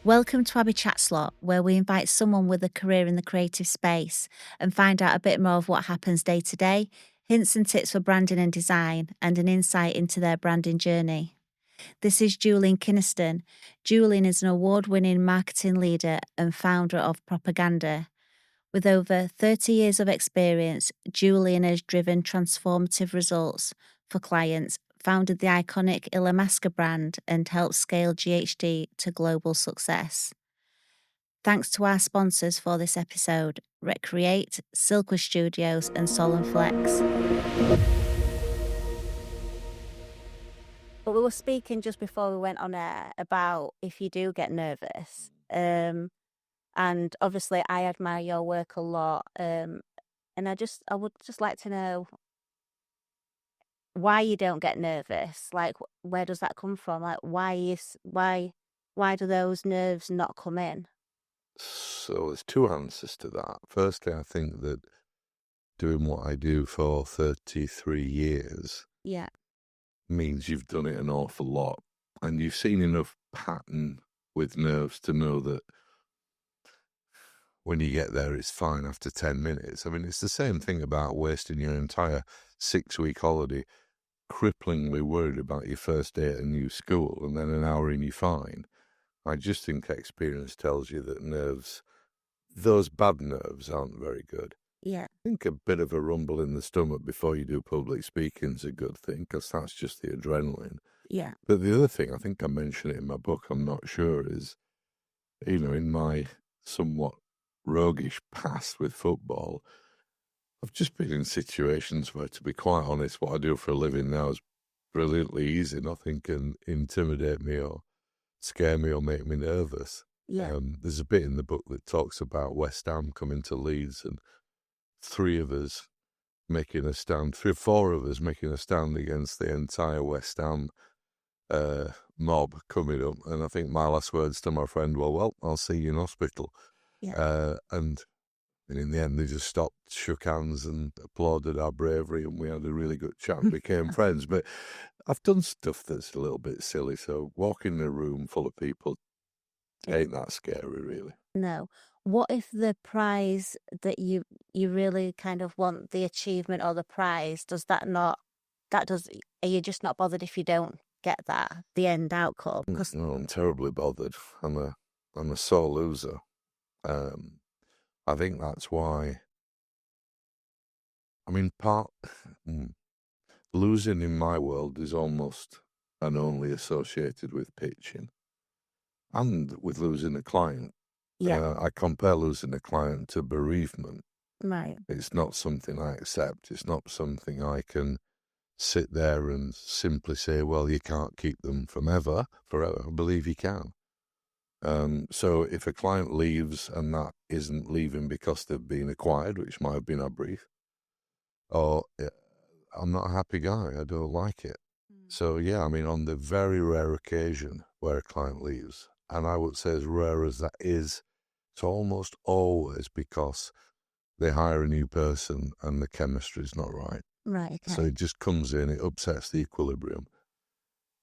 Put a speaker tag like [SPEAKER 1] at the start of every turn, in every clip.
[SPEAKER 1] Welcome to Abby Chat Slot, where we invite someone with a career in the creative space and find out a bit more of what happens day to day, hints and tips for branding and design, and an insight into their branding journey. This is Julian Kynaston. Julian is an award-winning marketing leader and founder of Propaganda. With over 30 years of experience, Julian has driven transformative results for clients, founded the iconic Illamasqua brand, and helped scale GHD to global success. Thanks to our sponsors for this episode, Recreate, Silkwood Studios and Sol & Flex. But we were speaking just before we went on air about if you do get nervous. And obviously I admire your work a lot. And I would just like to know why you don't get nervous. Like, where does that come from? Like, why do those nerves not come in?
[SPEAKER 2] So there's two answers to that. Firstly, I think that doing what I do for 33 years means you've done it an awful lot. And you've seen enough pattern with nerves to know that when you get there, it's fine after 10 minutes. I mean, it's the same thing about wasting your entire 6-week holiday cripplingly worried about your first day at a new school and then an hour in you're fine. I just think experience tells you that nerves, those bad nerves, aren't very good.
[SPEAKER 1] Yeah.
[SPEAKER 2] I think a bit of a rumble in the stomach before you do public speaking is a good thing because that's just the adrenaline.
[SPEAKER 1] Yeah.
[SPEAKER 2] But the other thing, I think I mentioned it in my book, I'm not sure, is, in my somewhat roguish past with football, I've just been in situations where, to be quite honest, what I do for a living now is brilliantly easy. Nothing can intimidate me or scare me or make me nervous.
[SPEAKER 1] Yeah.
[SPEAKER 2] There's a bit in the book that talks about West Ham coming to Leeds and 4 of us making a stand against the entire West Ham mob coming up. And I think my last words to my friend were, well, I'll see you in hospital.
[SPEAKER 1] Yeah.
[SPEAKER 2] And in the end, they just stopped, shook hands and applauded our bravery, and we had a really good chat and became friends. But I've done stuff that's a little bit silly, so walking in a room full of people ain't that scary, really.
[SPEAKER 1] No. What if the prize that you really kind of want, the achievement or the prize, are you just not bothered if you don't get that, the end outcome?
[SPEAKER 2] No, I'm terribly bothered. I'm a sore loser. I think that's why. I mean, losing in my world is almost and only associated with pitching and with losing a client.
[SPEAKER 1] Yeah.
[SPEAKER 2] I compare losing a client to bereavement.
[SPEAKER 1] Right.
[SPEAKER 2] It's not something I accept. It's not something I can sit there and simply say, well, you can't keep them forever. I believe you can. So if a client leaves and that isn't leaving because they've been acquired, which might have been our brief, or I'm not a happy guy, I don't like it. So yeah, I mean, on the very rare occasion where a client leaves, and I would say as rare as that is, it's almost always because they hire a new person and the chemistry is not right.
[SPEAKER 1] Right. Okay.
[SPEAKER 2] So it just comes in, it upsets the equilibrium.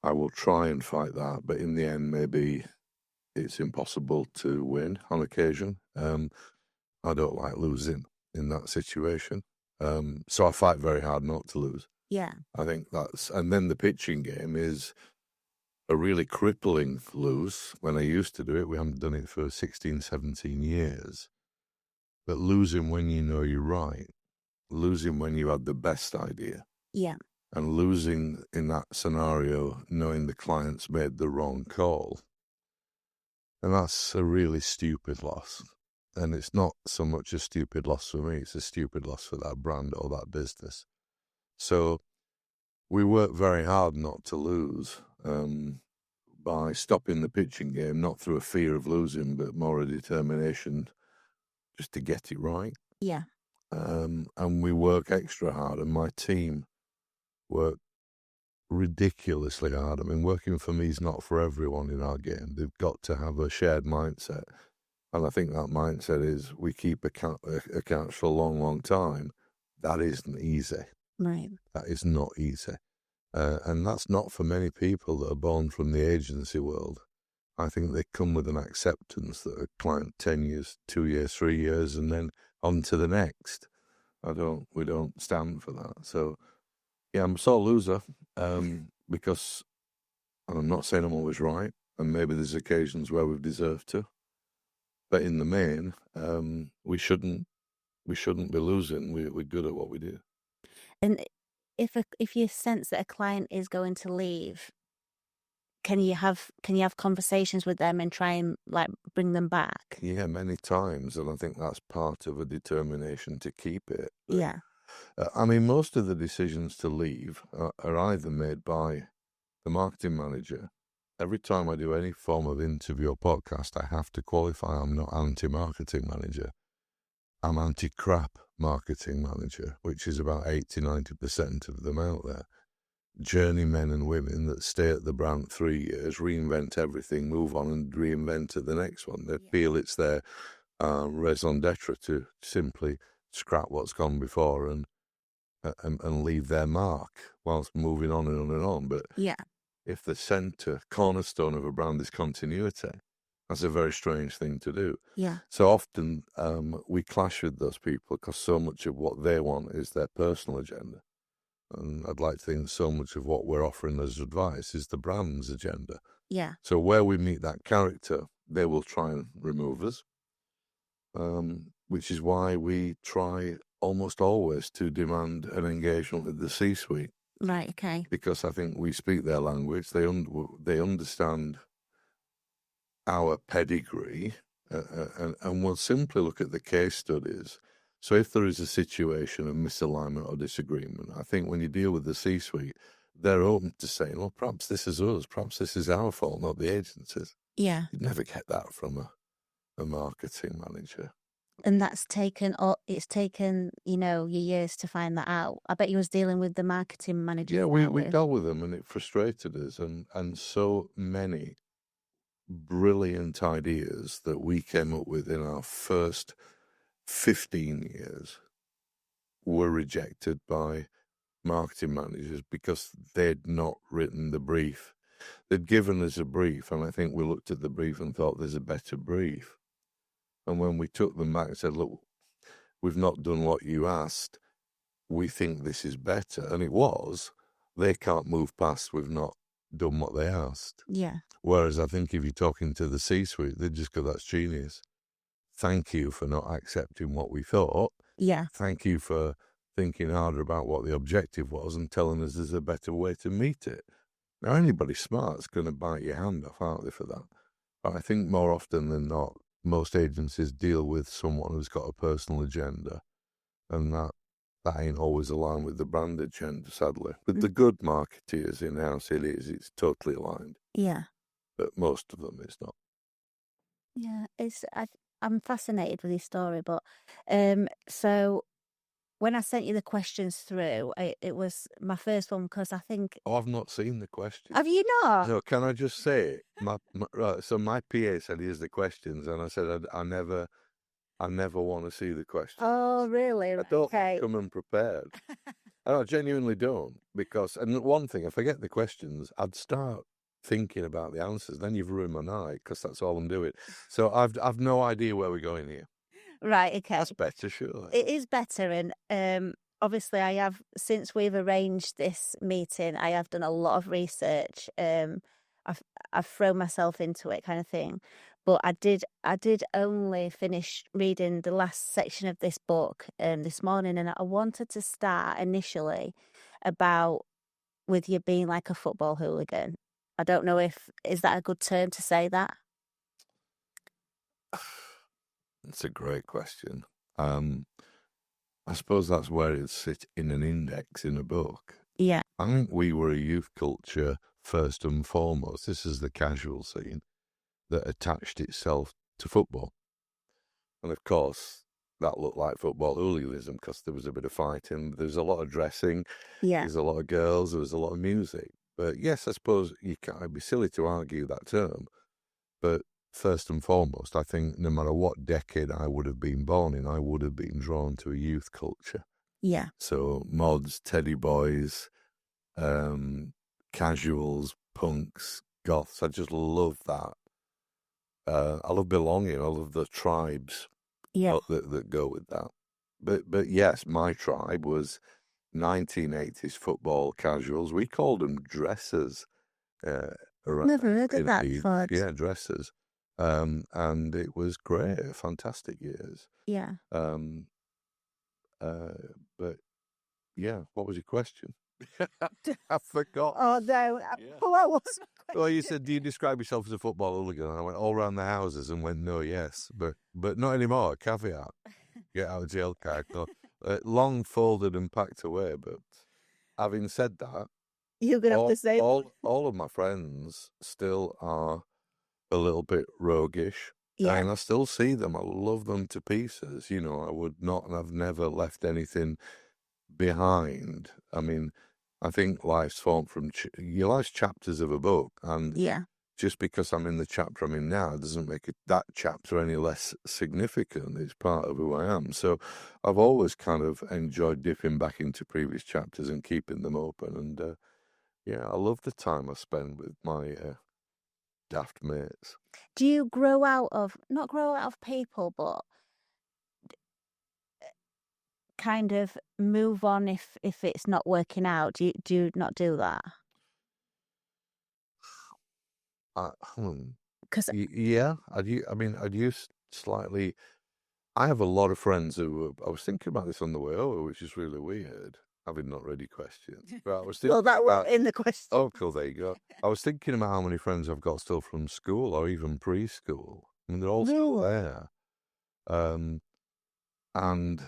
[SPEAKER 2] I will try and fight that, but in the end, maybe it's impossible to win on occasion. I don't like losing in that situation. So I fight very hard not to lose.
[SPEAKER 1] Yeah.
[SPEAKER 2] I think and then the pitching game is a really crippling lose. When I used to do it, we haven't done it for 16, 17 years. But losing when you know you're right, losing when you had the best idea.
[SPEAKER 1] Yeah.
[SPEAKER 2] And losing in that scenario, knowing the client's made the wrong call. And that's a really stupid loss. And it's not so much a stupid loss for me, it's a stupid loss for that brand or that business. So we work very hard not to lose by stopping the pitching game, not through a fear of losing, but more a determination just to get it right.
[SPEAKER 1] Yeah.
[SPEAKER 2] And we work extra hard, and my team work ridiculously hard. I mean, working for me is not for everyone in our game. They've got to have a shared mindset. And I think that mindset is we keep accounts for a long, long time. That isn't easy.
[SPEAKER 1] Right.
[SPEAKER 2] That is not easy. And that's not for many people that are born from the agency world. I think they come with an acceptance that a client 10 years, 2 years, 3 years, and then on to the next. We don't stand for that. So, yeah, I'm a sore loser because I'm not saying I'm always right, and maybe there's occasions where we've deserved to. But in the main, we shouldn't be losing. We're good at what we do.
[SPEAKER 1] And if you sense that a client is going to leave, can you have conversations with them and try and like bring them back?
[SPEAKER 2] Yeah, many times, and I think that's part of a determination to keep it. But,
[SPEAKER 1] Yeah.
[SPEAKER 2] I mean, most of the decisions to leave are either made by the marketing manager. Every time I do any form of interview or podcast, I have to qualify I'm not anti-marketing manager. I'm anti-crap marketing manager, which is about 80-90% of them out there. Journeymen and women that stay at the brand 3 years, reinvent everything, move on and reinvent at the next one. They feel it's their raison d'etre to simply scrap what's gone before and leave their mark whilst moving on and on and on. But
[SPEAKER 1] Yeah.
[SPEAKER 2] if the centre, cornerstone of a brand is continuity, that's a very strange thing to do.
[SPEAKER 1] Yeah.
[SPEAKER 2] So often we clash with those people because so much of what they want is their personal agenda. And I'd like to think so much of what we're offering as advice is the brand's agenda.
[SPEAKER 1] Yeah.
[SPEAKER 2] So where we meet that character, they will try and remove us, which is why we try almost always to demand an engagement with the C-suite.
[SPEAKER 1] Right. Okay.
[SPEAKER 2] Because I think we speak their language. They understand our pedigree, and we'll simply look at the case studies. So if there is a situation of misalignment or disagreement, I think when you deal with the C-suite, they're open to saying, well, perhaps this is us, perhaps this is our fault, not the agency's.
[SPEAKER 1] Yeah.
[SPEAKER 2] You'd never get that from a marketing manager.
[SPEAKER 1] And it's taken, your years to find that out. I bet you was dealing with the marketing manager.
[SPEAKER 2] Yeah, we dealt with them and it frustrated us, and so many brilliant ideas that we came up with in our first 15 years were rejected by marketing managers because they'd not written the brief. They'd given us a brief, and I think we looked at the brief and thought there's a better brief. And when we took them back and said, look, we've not done what you asked, we think this is better, and it was, they can't move past we've not done what they asked.
[SPEAKER 1] Yeah.
[SPEAKER 2] Whereas I think if you're talking to the C-suite, they'd just go, that's genius. Thank you for not accepting what we thought.
[SPEAKER 1] Yeah.
[SPEAKER 2] Thank you for thinking harder about what the objective was and telling us there's a better way to meet it. Now, anybody smart's going to bite your hand off, aren't they, for that? But I think more often than not, most agencies deal with someone who's got a personal agenda, and that ain't always aligned with the brand agenda, sadly. With the good marketeers in-house, it's totally aligned.
[SPEAKER 1] Yeah.
[SPEAKER 2] But most of them, it's not.
[SPEAKER 1] Yeah, I'm fascinated with your story, but so when I sent you the questions through, it was my first one because I think.
[SPEAKER 2] Oh, I've not seen the questions.
[SPEAKER 1] Have you not?
[SPEAKER 2] So can I just say, so my PA said here's the questions, and I said I never want to see the questions.
[SPEAKER 1] Oh, really?
[SPEAKER 2] I don't
[SPEAKER 1] Okay.
[SPEAKER 2] come unprepared. I genuinely don't, because, and one thing, if I get the questions, I'd start thinking about the answers. Then you've ruined my night, because that's all I'm doing. So I've no idea where we're going here.
[SPEAKER 1] Right. Okay.
[SPEAKER 2] That's better, surely.
[SPEAKER 1] It is better, and obviously, I have, since we've arranged this meeting, I have done a lot of research. I've thrown myself into it, kind of thing. But I did only finish reading the last section of this book this morning, and I wanted to start initially with you being like a football hooligan. I don't know is that a good term to say that?
[SPEAKER 2] It's a great question. I suppose that's where it sits in an index in a book.
[SPEAKER 1] Yeah.
[SPEAKER 2] I think we were a youth culture first and foremost. This is the casual scene that attached itself to football. And of course, that looked like football hooliganism because there was a bit of fighting. There was a lot of dressing.
[SPEAKER 1] Yeah.
[SPEAKER 2] There was a lot of girls. There was a lot of music. But yes, I suppose it'd be silly to argue that term. But first and foremost, I think no matter what decade I would have been born in, I would have been drawn to a youth culture.
[SPEAKER 1] Yeah.
[SPEAKER 2] So mods, teddy boys, casuals, punks, goths. I just love that. I love belonging. I love the tribes
[SPEAKER 1] Yeah.
[SPEAKER 2] that go with that. But yes, my tribe was 1980s football casuals. We called them dressers.
[SPEAKER 1] Never heard of
[SPEAKER 2] In
[SPEAKER 1] that
[SPEAKER 2] Leeds.
[SPEAKER 1] before.
[SPEAKER 2] Yeah, dressers. And it was great, fantastic years.
[SPEAKER 1] Yeah.
[SPEAKER 2] Um, but yeah, what was your question? I forgot.
[SPEAKER 1] Oh no!
[SPEAKER 2] Yeah.
[SPEAKER 1] What was my
[SPEAKER 2] Well, you
[SPEAKER 1] question?
[SPEAKER 2] said, "Do you describe yourself as a football hooligan?" And I went all around the houses and went, "No, yes, but not anymore." Caveat: get out of jail card. No, long folded and packed away. But having said that,
[SPEAKER 1] You're gonna have to say
[SPEAKER 2] all of my friends still are a little bit roguish.
[SPEAKER 1] yeah,
[SPEAKER 2] And I still see them. I love them to pieces. You know, I would not, and I've never left anything behind. I mean, I think life's formed from your life's chapters of a book, and
[SPEAKER 1] yeah,
[SPEAKER 2] just because I'm in the chapter I'm in now doesn't make that chapter any less significant. It's part of who I am. So I've always kind of enjoyed dipping back into previous chapters and keeping them open. And yeah, I love the time I spend with my daft mates.
[SPEAKER 1] Do you not grow out of people, but kind of move on if it's not working out? Do you not do that? Because
[SPEAKER 2] Yeah, I mean, I'd use slightly. I have a lot of friends who I was thinking about this on the way over, which is really weird, having not read your question. But I was thinking
[SPEAKER 1] well, that was
[SPEAKER 2] about.
[SPEAKER 1] in the question.
[SPEAKER 2] Oh, cool, there you go. I was thinking about how many friends I've got still from school or even preschool. I mean, they're all still there. And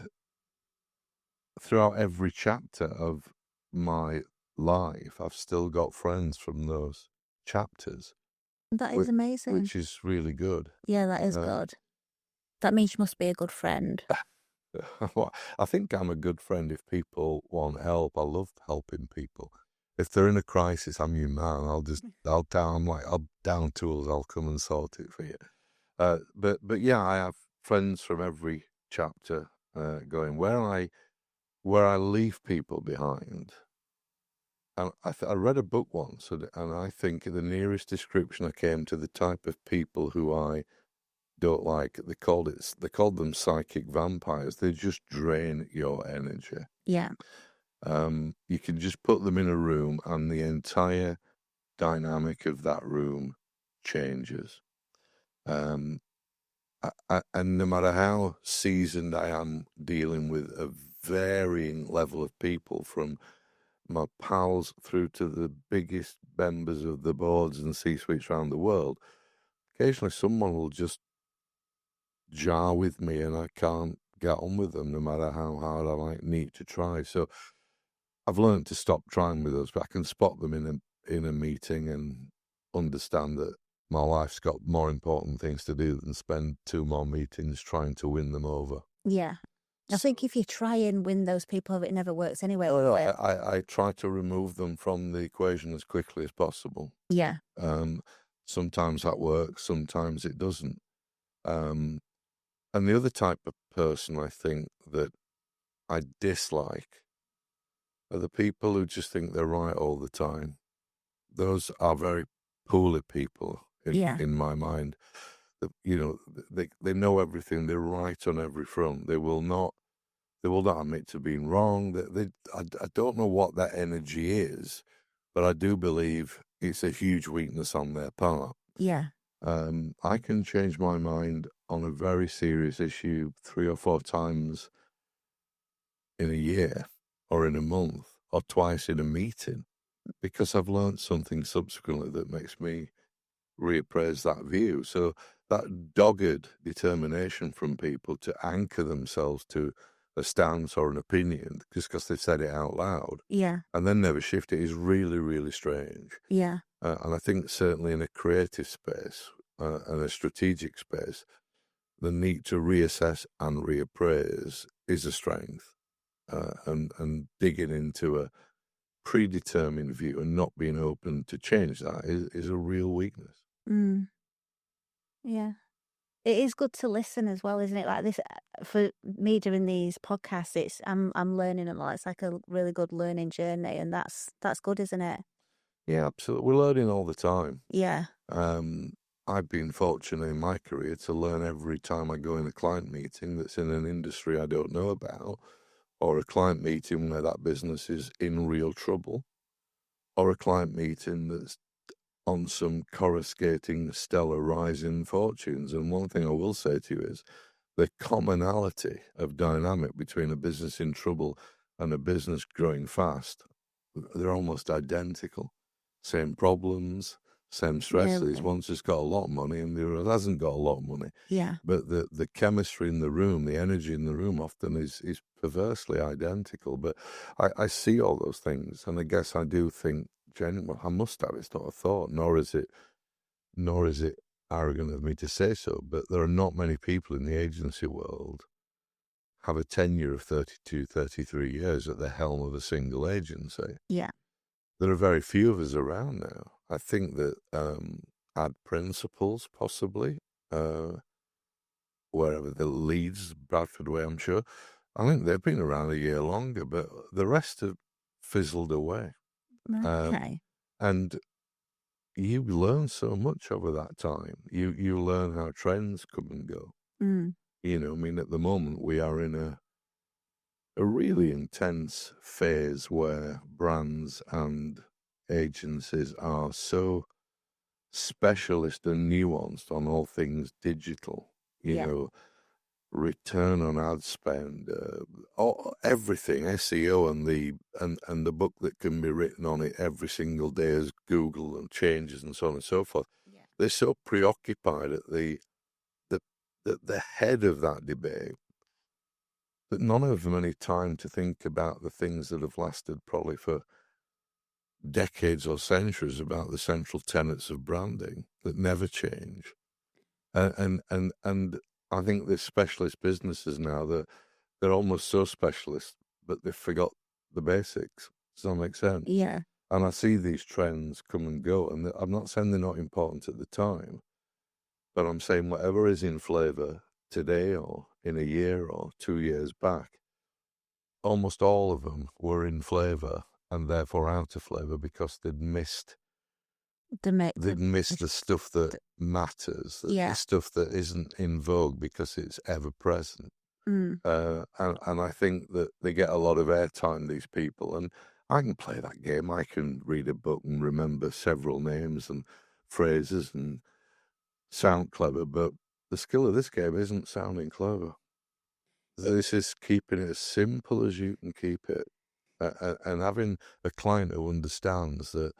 [SPEAKER 2] throughout every chapter of my life, I've still got friends from those chapters,
[SPEAKER 1] That is amazing.
[SPEAKER 2] which is really good.
[SPEAKER 1] Yeah, that is good. That means you must be a good friend.
[SPEAKER 2] Well, I think I'm a good friend if people want help. I love helping people. If they're in a crisis, I'm your man. I'll down tools. I'll come and sort it for you. But yeah, I have friends from every chapter going where I leave people behind. And I read a book once, and I think the nearest description I came to the type of people who I don't like, they called them psychic vampires. They just drain your energy.
[SPEAKER 1] Yeah.
[SPEAKER 2] You can just put them in a room and the entire dynamic of that room changes. And no matter how seasoned I am dealing with a varying level of people, from my pals through to the biggest members of the boards and C-suites around the world, occasionally someone will just jar with me and I can't get on with them no matter how hard I need to try. So I've learned to stop trying with those, but I can spot them in a meeting and understand that my life's got more important things to do than spend 2 more meetings trying to win them over.
[SPEAKER 1] Yeah. I think if you try and win those people over, it never works anyway.
[SPEAKER 2] No, I try to remove them from the equation as quickly as possible.
[SPEAKER 1] Yeah.
[SPEAKER 2] Sometimes that works, sometimes it doesn't. And the other type of person I think that I dislike are the people who just think they're right all the time. Those are very poorly people in my mind. They know everything. They're right on every front. They will not admit to being wrong. I don't know what that energy is, but I do believe it's a huge weakness on their part.
[SPEAKER 1] Yeah.
[SPEAKER 2] I can change my mind on a very serious issue 3 or 4 times in a year or in a month or twice in a meeting because I've learned something subsequently that makes me reappraise that view. So that dogged determination from people to anchor themselves to a stance or an opinion just because they've said it out loud
[SPEAKER 1] Yeah.
[SPEAKER 2] and then never shift it is really, really strange.
[SPEAKER 1] Yeah.
[SPEAKER 2] And I think certainly in a creative space and a strategic space, the need to reassess and reappraise is a strength. And digging into a predetermined view and not being open to change that is a real weakness.
[SPEAKER 1] Yeah. It is good to listen as well, isn't it? Like this, for me doing these podcasts, I'm learning a lot. It's like a really good learning journey, and that's good, isn't it?
[SPEAKER 2] Yeah, absolutely. We're learning all the time.
[SPEAKER 1] Yeah,
[SPEAKER 2] I've been fortunate in my career to learn every time I go in a client meeting that's in an industry I don't know about, or a client meeting where that business is in real trouble, or a client meeting that's on some coruscating stellar rising fortunes. And one thing I will say to you is the commonality of dynamic between a business in trouble and a business growing fast, they're almost identical. Same problems, same stresses.
[SPEAKER 1] really.
[SPEAKER 2] One's just got a lot of money and the other hasn't got a lot of money.
[SPEAKER 1] Yeah,
[SPEAKER 2] But the chemistry in the room, the energy in the room often is perversely identical. But I see all those things, and I guess I do think, well, I must have. It's not a thought, nor is it arrogant of me to say so, but there are not many people in the agency world have a tenure of 32, 33 years at the helm of a single agency.
[SPEAKER 1] yeah,
[SPEAKER 2] There are very few of us around now. I think that ad principals, possibly, wherever the Leeds, Bradford way, I'm sure, I think they've been around a year longer, but the rest have fizzled away.
[SPEAKER 1] okay,
[SPEAKER 2] And you learn so much over that time. You learn how trends come and go.
[SPEAKER 1] mm,
[SPEAKER 2] You know, I mean, at the moment we are in a really intense phase where brands and agencies are so specialist and nuanced on all things digital. You
[SPEAKER 1] yeah,
[SPEAKER 2] know, return on ad spend, everything SEO and the book that can be written on it every single day as Google and changes and so on and so forth.
[SPEAKER 1] yeah,
[SPEAKER 2] They're so preoccupied at the the head of that debate that none of them any time to think about the things that have lasted probably for decades or centuries about the central tenets of branding that never change. And I think there's specialist businesses now that they're almost so specialist, but they've forgot the basics. Does that make sense?
[SPEAKER 1] yeah,
[SPEAKER 2] And I see these trends come and go, and I'm not saying they're not important at the time, but I'm saying whatever is in flavour today or in a year or 2 years back, almost all of them were in flavour and therefore out of flavour because they'd missed the stuff that matters, the
[SPEAKER 1] yeah,
[SPEAKER 2] stuff that isn't in vogue because it's ever present.
[SPEAKER 1] mm,
[SPEAKER 2] And I think that they get a lot of airtime, these people. And I can play that game. I can read a book and remember several names and phrases and sound clever. But the skill of this game isn't sounding clever. This is keeping it as simple as you can keep it. And having a client who understands that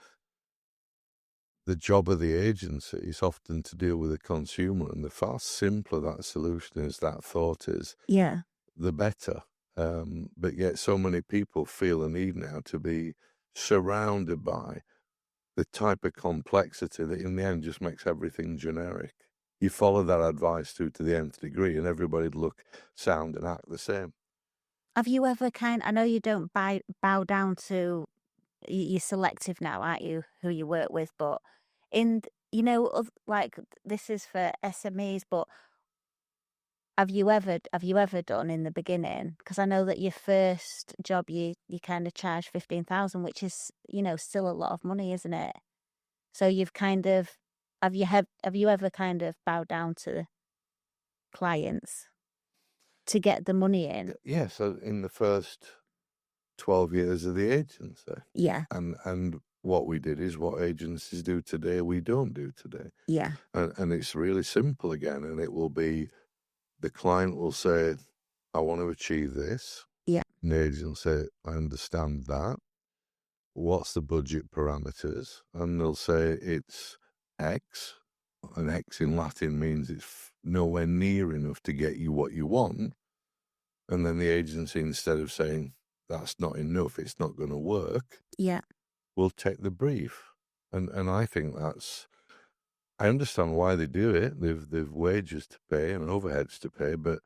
[SPEAKER 2] the job of the agency is often to deal with the consumer, and the far simpler that solution is, that thought is,
[SPEAKER 1] yeah.
[SPEAKER 2] the better. But yet so many people feel a need now to be surrounded by the type of complexity that in the end just makes everything generic. You follow that advice through to the nth degree and everybody'd look, sound and act the same.
[SPEAKER 1] Have you ever I know you don't bow down to, you're selective now, aren't you, who you work with, but like this is for SMEs, but have you ever done in the beginning? Because I know that your first job you kind of charged 15,000, which is, still a lot of money, isn't it? So you've kind of have you ever kind of bowed down to clients to get the money in?
[SPEAKER 2] Yeah, so in the first 12 years of the agency,
[SPEAKER 1] Yeah,
[SPEAKER 2] and what we did is what agencies do today, we don't do today.
[SPEAKER 1] yeah,
[SPEAKER 2] And it's really simple again, and it will be, the client will say, I want to achieve this.
[SPEAKER 1] yeah,
[SPEAKER 2] And the agent will say, I understand that. What's the budget parameters? And they'll say it's X, and X in Latin means it's nowhere near enough to get you what you want. And then the agency, instead of saying that's not enough, it's not going to work,
[SPEAKER 1] yeah,
[SPEAKER 2] will take the brief. And I think I understand why they do it. They've wages to pay and overheads to pay, but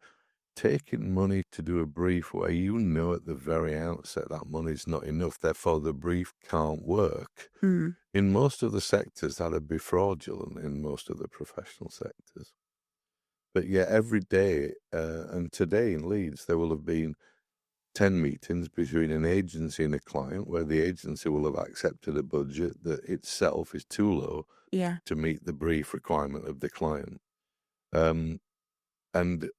[SPEAKER 2] taking money to do a brief where you know at the very outset that money's not enough, therefore the brief can't work.
[SPEAKER 1] mm,
[SPEAKER 2] In most of the sectors, that'd be fraudulent in most of the professional sectors. But yet every day, and today in Leeds, there will have been 10 meetings between an agency and a client where the agency will have accepted a budget that itself is too low
[SPEAKER 1] Yeah.
[SPEAKER 2] to meet the brief requirement of the client. And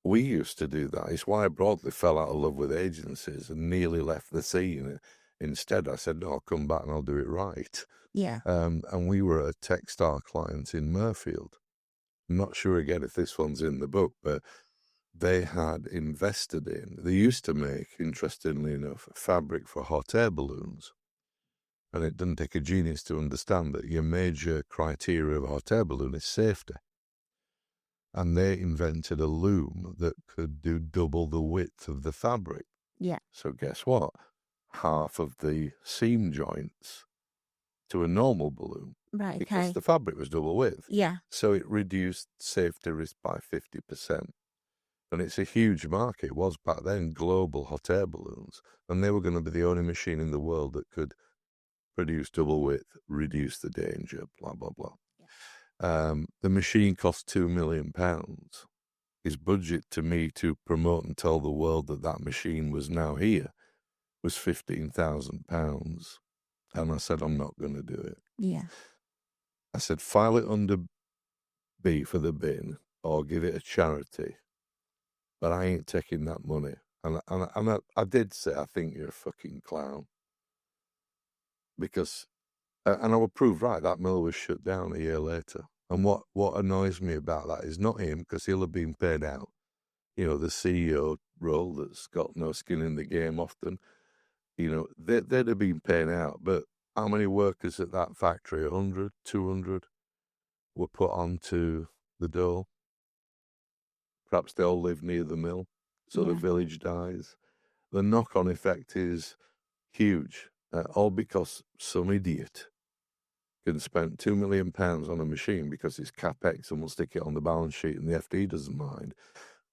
[SPEAKER 2] we used to do that. It's why I broadly fell out of love with agencies and nearly left the scene. Instead, I said, no, I'll come back and I'll do it right.
[SPEAKER 1] Yeah.
[SPEAKER 2] And we were a textile client in Murfield. I'm not sure again if this one's in the book, but they had invested in, they used to make, interestingly enough, fabric for hot air balloons. And it doesn't take a genius to understand that your major criteria of a hot air balloon is safety. And they invented a loom that could do double the width of the fabric.
[SPEAKER 1] Yeah.
[SPEAKER 2] So guess what? Half of the seam joints to a normal balloon,
[SPEAKER 1] Right.
[SPEAKER 2] because
[SPEAKER 1] Okay.
[SPEAKER 2] the fabric was double width.
[SPEAKER 1] Yeah.
[SPEAKER 2] So it reduced safety risk by 50%. And it's a huge market. It was back then global hot air balloons. And they were going to be the only machine in the world that could produce double width, reduce the danger, blah, blah, blah. The machine cost £2 million. His budget to me to promote and tell the world that that machine was now here was £15,000. And I said, I'm not going to do it.
[SPEAKER 1] Yeah.
[SPEAKER 2] I said, file it under B for the bin or give it a charity. But I ain't taking that money. And I did say, I think you're a fucking clown. Because, and I was proved right, that mill was shut down a year later. And what annoys me about that is not him, because he'll have been paid out. You know, the CEO role that's got no skin in the game often, you know, they'd have been paying out. But how many workers at that factory, 100, 200, were put onto the dole? Perhaps they all live near the mill, so the village dies. The knock-on effect is huge, all because some idiot can spend £2 million on a machine because it's capex and will stick it on the balance sheet and the FD doesn't mind,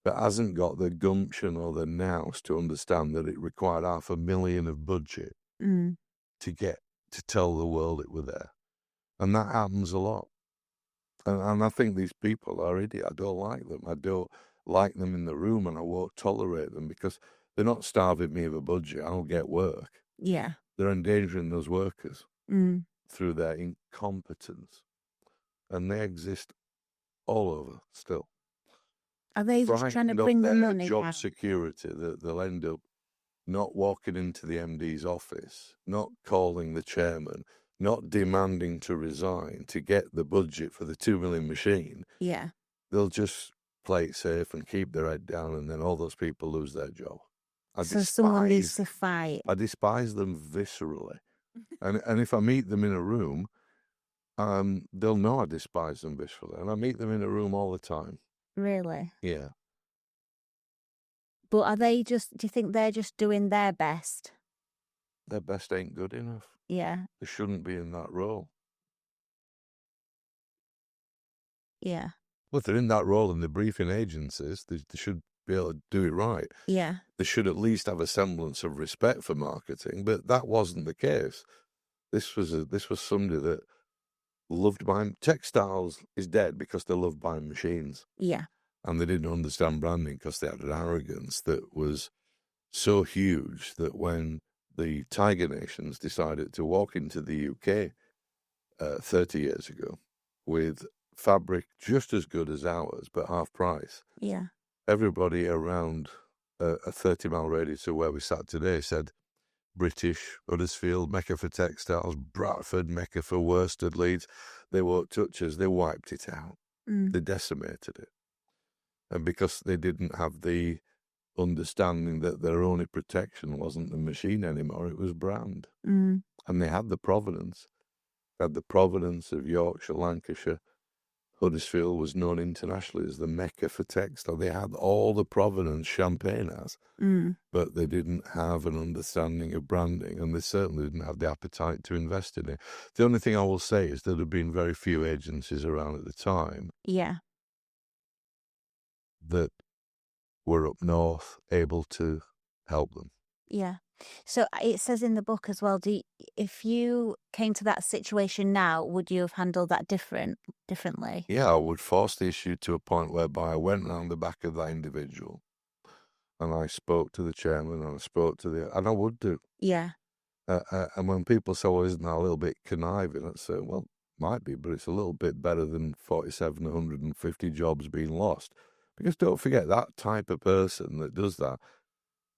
[SPEAKER 2] but hasn't got the gumption or the nous to understand that it required $500,000 of budget to get to tell the world it were there. And that happens a lot. And I think these people are idiots. I don't like them. I don't like them in the room, and I won't tolerate them because they're not starving me of a budget. I don't get work.
[SPEAKER 1] Yeah.
[SPEAKER 2] They're endangering those workers through their incompetence. And they exist all over still.
[SPEAKER 1] Are they just trying to
[SPEAKER 2] Frightened of
[SPEAKER 1] bring the
[SPEAKER 2] their
[SPEAKER 1] money
[SPEAKER 2] job
[SPEAKER 1] down?
[SPEAKER 2] security, that they'll end up not walking into the MD's office, not calling the chairman, not demanding to resign to get the budget for the 2 million machine.
[SPEAKER 1] Yeah.
[SPEAKER 2] They'll just play it safe and keep their head down, and then all those people lose their job.
[SPEAKER 1] So someone needs to fight.
[SPEAKER 2] I despise them viscerally. and if I meet them in a room, they'll know I despise them viscerally. And I meet them in a room all the time.
[SPEAKER 1] Really?
[SPEAKER 2] Yeah.
[SPEAKER 1] But are they just, do you think they're just doing their best?
[SPEAKER 2] Their best ain't good enough.
[SPEAKER 1] Yeah.
[SPEAKER 2] They shouldn't be in that role.
[SPEAKER 1] Yeah.
[SPEAKER 2] Well, if they're in that role in the briefing agencies, they should be able to do it right.
[SPEAKER 1] Yeah.
[SPEAKER 2] They should at least have a semblance of respect for marketing, but that wasn't the case. This was somebody that loved buying textiles is dead because they loved buying machines.
[SPEAKER 1] Yeah.
[SPEAKER 2] And they didn't understand branding because they had an arrogance that was so huge that when the Tiger Nations decided to walk into the UK 30 years ago with fabric just as good as ours, but half price,
[SPEAKER 1] Yeah.
[SPEAKER 2] everybody around a 30-mile radius of where we sat today said, British, Huddersfield, Mecca for textiles, Bradford, Mecca for worsted, Leeds. They won't touch us. They wiped it out. They decimated it. And because they didn't have the understanding that their only protection wasn't the machine anymore, it was brand. And they had the provenance. They had the provenance of Yorkshire, Lancashire. Huddersfield was known internationally as the Mecca for textile. They had all the provenance Champagne has, but they didn't have an understanding of branding, and they certainly didn't have the appetite to invest in it. The only thing I will say is there have been very few agencies around at the time that were up north able to help them.
[SPEAKER 1] Yeah. So it says in the book as well, if you came to that situation now, would you have handled that differently?
[SPEAKER 2] Yeah, I would force the issue to a point whereby I went round the back of that individual and I spoke to the chairman and I spoke to and I would do.
[SPEAKER 1] Yeah,
[SPEAKER 2] And when people say, well, isn't that a little bit conniving? I'd say, well, might be, but it's a little bit better than 4,750 jobs being lost. Because don't forget, that type of person that does that,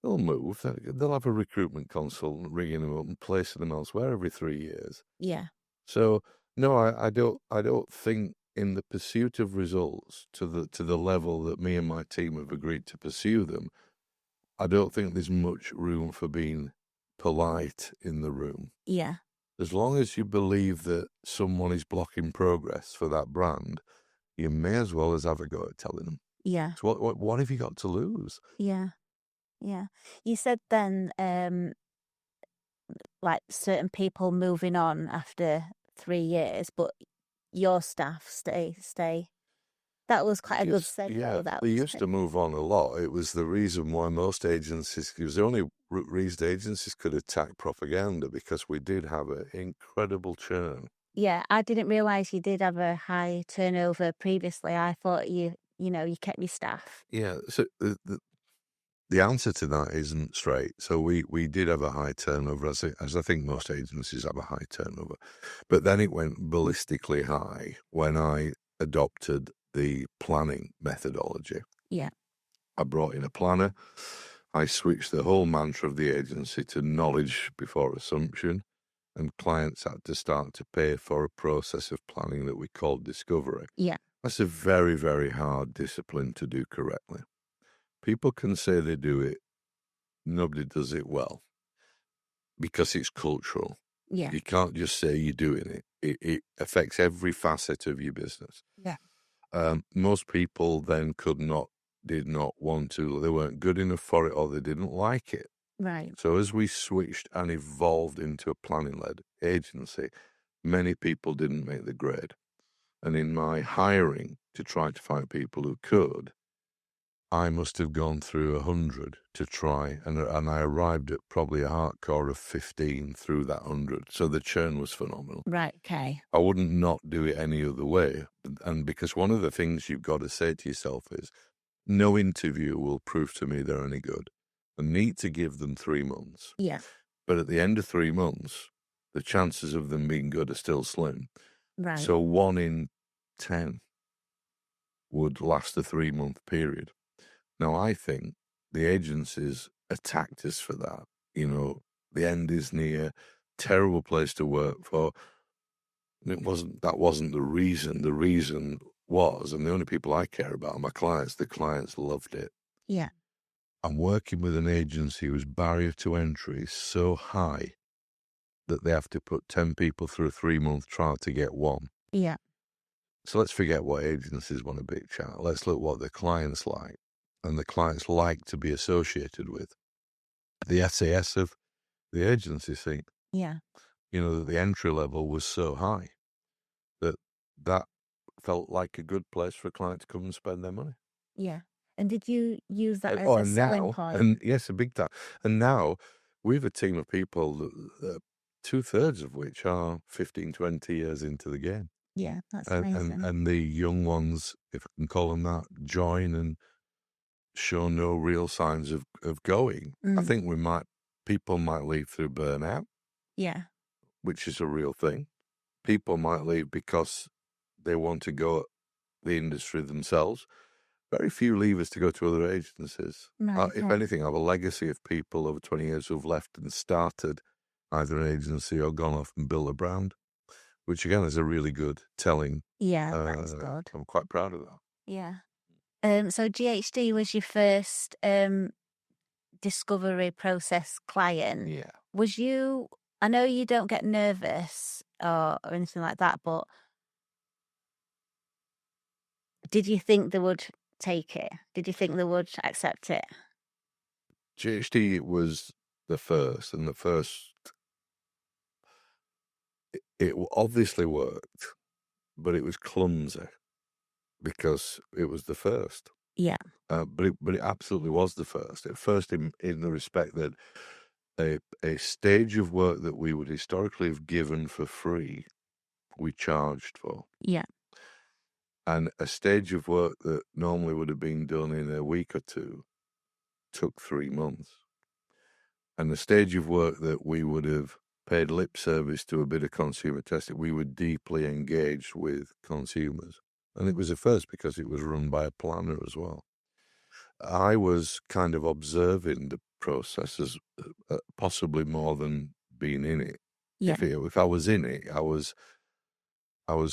[SPEAKER 2] they'll move. They'll have a recruitment consultant ringing them up and placing them elsewhere every 3 years.
[SPEAKER 1] yeah,
[SPEAKER 2] So no, I don't think in the pursuit of results to the level that me and my team have agreed to pursue them, I don't think there's much room for being polite in the room.
[SPEAKER 1] yeah,
[SPEAKER 2] As long as you believe that someone is blocking progress for that brand, you may as well as have a go at telling them.
[SPEAKER 1] yeah,
[SPEAKER 2] So what have you got to lose?
[SPEAKER 1] yeah, yeah. You said then, like certain people moving on after 3 years, but your staff stay. That was quite a good
[SPEAKER 2] Yeah,
[SPEAKER 1] segue. That
[SPEAKER 2] they
[SPEAKER 1] was
[SPEAKER 2] used to move on a lot. It was the reason why most agencies, it was the only reason agencies could attack propaganda, because we did have an incredible churn.
[SPEAKER 1] yeah. I didn't realize you did have a high turnover previously. I thought you kept your staff.
[SPEAKER 2] Yeah, so the answer to that isn't straight. So we did have a high turnover, as I think most agencies have a high turnover. But then it went ballistically high when I adopted the planning methodology.
[SPEAKER 1] Yeah,
[SPEAKER 2] I brought in a planner. I switched the whole mantra of the agency to knowledge before assumption, and clients had to start to pay for a process of planning that we called discovery.
[SPEAKER 1] yeah,
[SPEAKER 2] That's a very, very hard discipline to do correctly. People can say they do it, nobody does it well because it's cultural.
[SPEAKER 1] yeah,
[SPEAKER 2] You can't just say you're doing it. It affects every facet of your business.
[SPEAKER 1] yeah.
[SPEAKER 2] Most people then did not want to, they weren't good enough for it, or they didn't like it.
[SPEAKER 1] Right.
[SPEAKER 2] So as we switched and evolved into a planning-led agency, many people didn't make the grade. And in my hiring to try to find people who could, I must have gone through 100 to try, and I arrived at probably a hardcore of 15 through that 100. So the churn was phenomenal.
[SPEAKER 1] Right. Okay.
[SPEAKER 2] I wouldn't not do it any other way. And because one of the things you've got to say to yourself is, no interview will prove to me they're any good. I need to give them 3 months.
[SPEAKER 1] Yeah.
[SPEAKER 2] But at the end of 3 months, the chances of them being good are still slim.
[SPEAKER 1] Right.
[SPEAKER 2] So 1 in 10 would last a 3-month period. Now, I think the agencies attacked us for that. You know, the end is near, terrible place to work for. That wasn't the reason. The reason was, and the only people I care about are my clients. The clients loved it.
[SPEAKER 1] Yeah.
[SPEAKER 2] I'm working with an agency whose barrier to entry is so high that they have to put 10 people through a 3-month trial to get one.
[SPEAKER 1] Yeah.
[SPEAKER 2] So let's forget what agencies want to be, chat. Let's look what the clients like. And the clients like to be associated with. The SAS of the agency scene,
[SPEAKER 1] Yeah.
[SPEAKER 2] the entry level was so high that felt like a good place for a client to come and spend their money.
[SPEAKER 1] Yeah. And did you use that as
[SPEAKER 2] Oh,
[SPEAKER 1] a
[SPEAKER 2] and
[SPEAKER 1] selling
[SPEAKER 2] now,
[SPEAKER 1] point?
[SPEAKER 2] and yes, a big time. And now we have a team of people, that 2/3 of which are 15, 20 years into the game.
[SPEAKER 1] Yeah, that's
[SPEAKER 2] And,
[SPEAKER 1] amazing.
[SPEAKER 2] and the young ones, if I can call them that, join and show no real signs of going. I think people might leave through burnout,
[SPEAKER 1] Yeah.
[SPEAKER 2] which is a real thing. People might leave because they want to go at the industry themselves. Very few leave us to go to other agencies.
[SPEAKER 1] Right.
[SPEAKER 2] If
[SPEAKER 1] Okay.
[SPEAKER 2] anything, I have a legacy of people over 20 years who've left and started either an agency or gone off and built a brand, which again is a really good telling.
[SPEAKER 1] Yeah, that's good.
[SPEAKER 2] I'm quite proud of that.
[SPEAKER 1] Yeah. So GHD was your first discovery process client.
[SPEAKER 2] Yeah.
[SPEAKER 1] I know you don't get nervous or anything like that, but did you think they would take it? Did you think they would accept it?
[SPEAKER 2] GHD was the first, and the first, it obviously worked, but it was clumsy because it was the first.
[SPEAKER 1] Yeah.
[SPEAKER 2] But it absolutely was the first. At first, in the respect that a stage of work that we would historically have given for free, we charged for.
[SPEAKER 1] Yeah.
[SPEAKER 2] And a stage of work that normally would have been done in a week or two took 3 months. And the stage of work that we would have paid lip service to a bit of consumer testing, we were deeply engaged with consumers. And it was a first because it was run by a planner as well. I was kind of observing the process as possibly more than being in it.
[SPEAKER 1] Yeah.
[SPEAKER 2] If I was in it, I was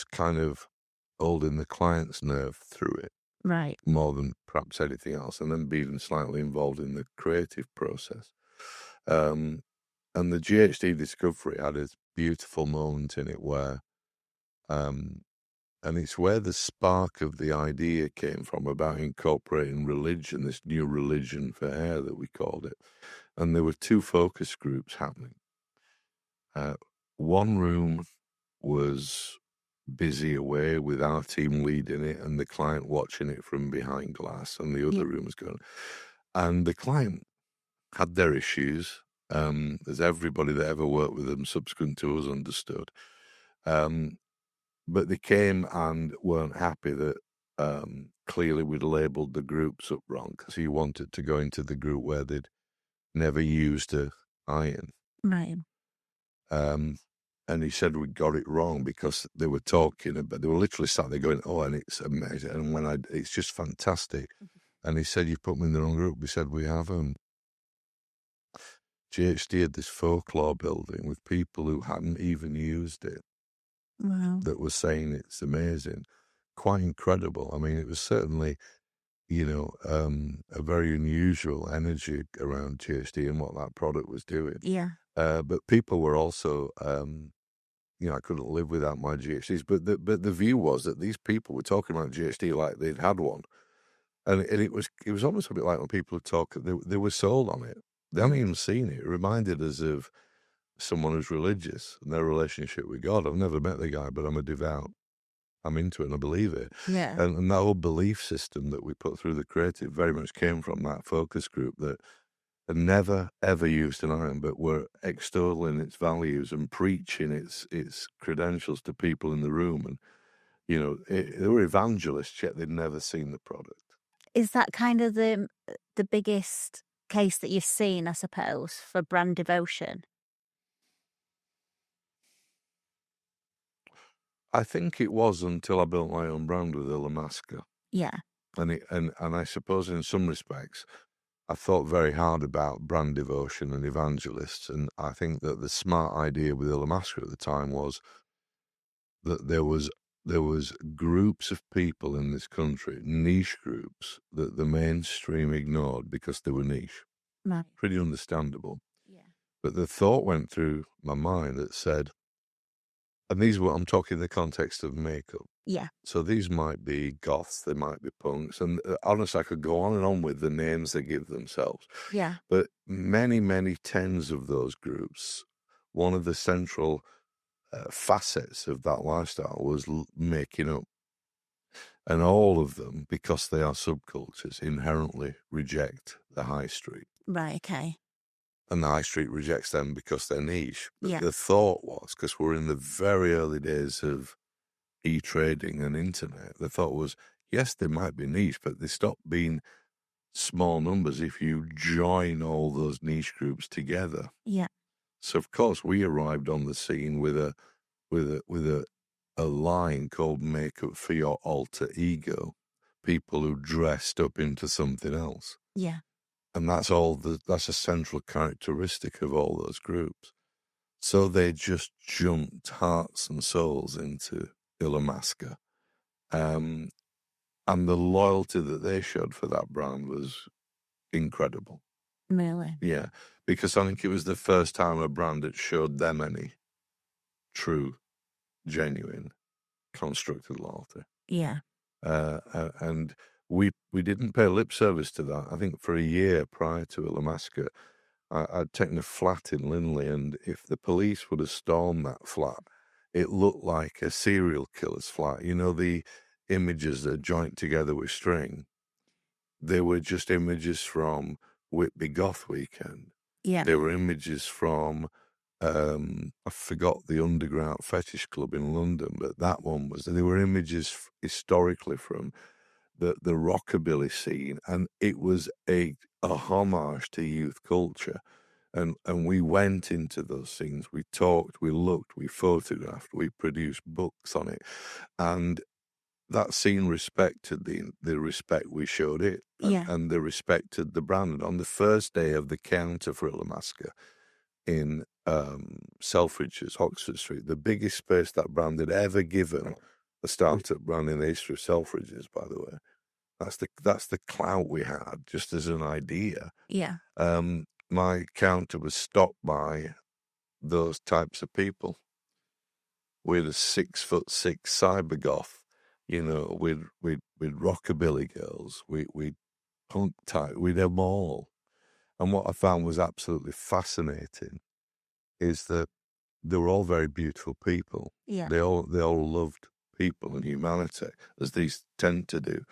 [SPEAKER 2] kind of holding the client's nerve through it
[SPEAKER 1] Right.
[SPEAKER 2] more than perhaps anything else, and then being slightly involved in the creative process. And the GHD discovery had a beautiful moment in it where, and it's where the spark of the idea came from about incorporating religion, this new religion for hair that we called it. And there were 2 focus groups happening. One room was busy away with our team leading it and the client watching it from behind glass, and the
[SPEAKER 1] Yeah.
[SPEAKER 2] other room was going. And the client had their issues, as everybody that ever worked with them subsequent to us understood. But they came and weren't happy that clearly we'd labelled the groups up wrong, because he wanted to go into the group where they'd never used a iron.
[SPEAKER 1] Right.
[SPEAKER 2] And he said we got it wrong because they were talking about, they were literally sat there going, "Oh, and it's amazing, and it's just fantastic." And he said, "You've put me in the wrong group." We said, "We haven't." GHD had this folklore building with people who hadn't even used it
[SPEAKER 1] Wow.
[SPEAKER 2] that were saying it's amazing. Quite incredible. I mean, it was certainly, a very unusual energy around GHD and what that product was doing.
[SPEAKER 1] Yeah.
[SPEAKER 2] But people were also, I couldn't live without my GHDs. But the view was that these people were talking about GHD like they'd had one, and it was almost a bit like when people would talk. They were sold on it. They hadn't even seen it. It reminded us of someone who's religious and their relationship with God. I've never met the guy, but I'm a devout. I'm into it and I believe it.
[SPEAKER 1] Yeah.
[SPEAKER 2] And that whole belief system that we put through the creative very much came from that focus group that had never, ever used an iron, but were extolling its values and preaching its credentials to people in the room. And, they were evangelists, yet they'd never seen the product.
[SPEAKER 1] Is that kind of the biggest case that you've seen, I suppose, for brand devotion?
[SPEAKER 2] I think it was until I built my own brand with Illamasqua.
[SPEAKER 1] Yeah.
[SPEAKER 2] And I suppose in some respects, I thought very hard about brand devotion and evangelists, and I think that the smart idea with Illamasqua at the time was that there was groups of people in this country, niche groups, that the mainstream ignored because they were niche.
[SPEAKER 1] Right.
[SPEAKER 2] Pretty understandable.
[SPEAKER 1] Yeah.
[SPEAKER 2] But the thought went through my mind that said, and these were, I'm talking in the context of makeup.
[SPEAKER 1] Yeah.
[SPEAKER 2] So these might be goths, they might be punks, and honestly, I could go on and on with the names they give themselves.
[SPEAKER 1] Yeah.
[SPEAKER 2] But many, many tens of those groups, one of the central facets of that lifestyle was making up. And all of them, because they are subcultures, inherently reject the high street.
[SPEAKER 1] Right. Okay.
[SPEAKER 2] And the high street rejects them because they're niche. But
[SPEAKER 1] Yeah.
[SPEAKER 2] the thought was, because we're in the very early days of e-trading and internet, the thought was, yes, they might be niche, but they stop being small numbers if you join all those niche groups together.
[SPEAKER 1] Yeah.
[SPEAKER 2] So of course we arrived on the scene with a line called "Makeup for Your Alter Ego," people who dressed up into something else,
[SPEAKER 1] Yeah.
[SPEAKER 2] and that's a central characteristic of all those groups. So they just jumped hearts and souls into Illamasqua. And the loyalty that they showed for that brand was incredible.
[SPEAKER 1] Really.
[SPEAKER 2] Yeah, because I think it was the first time a brand had showed them any true, genuine, constructed loyalty.
[SPEAKER 1] Yeah.
[SPEAKER 2] And we didn't pay lip service to that. I think for a year prior to Illamasqua, I'd taken a flat in Linley, and if the police would have stormed that flat, it looked like a serial killer's flat. You know, the images that are joined together with string, they were just images from Whitby Goth Weekend.
[SPEAKER 1] Yeah.
[SPEAKER 2] There were images from, I forgot the underground fetish club in London, but that one was. There were images historically from the rockabilly scene, and it was a homage to youth culture. And we went into those things. We talked, we looked, we photographed, we produced books on it, and that scene respected the respect we showed it,
[SPEAKER 1] Yeah.
[SPEAKER 2] and they respected the brand. And on the first day of the counter for Illamasqua in Selfridges, Oxford Street, the biggest space that brand had ever given a startup brand in the history of Selfridges, by the way. That's the clout we had, just as an idea.
[SPEAKER 1] Yeah.
[SPEAKER 2] My counter was stocked by those types of people. With a 6'6" cyber goth, with rockabilly girls, we punk type, we'd them all. And what I found was absolutely fascinating is that they were all very beautiful people.
[SPEAKER 1] Yeah.
[SPEAKER 2] They all loved people and humanity, as these tend to do.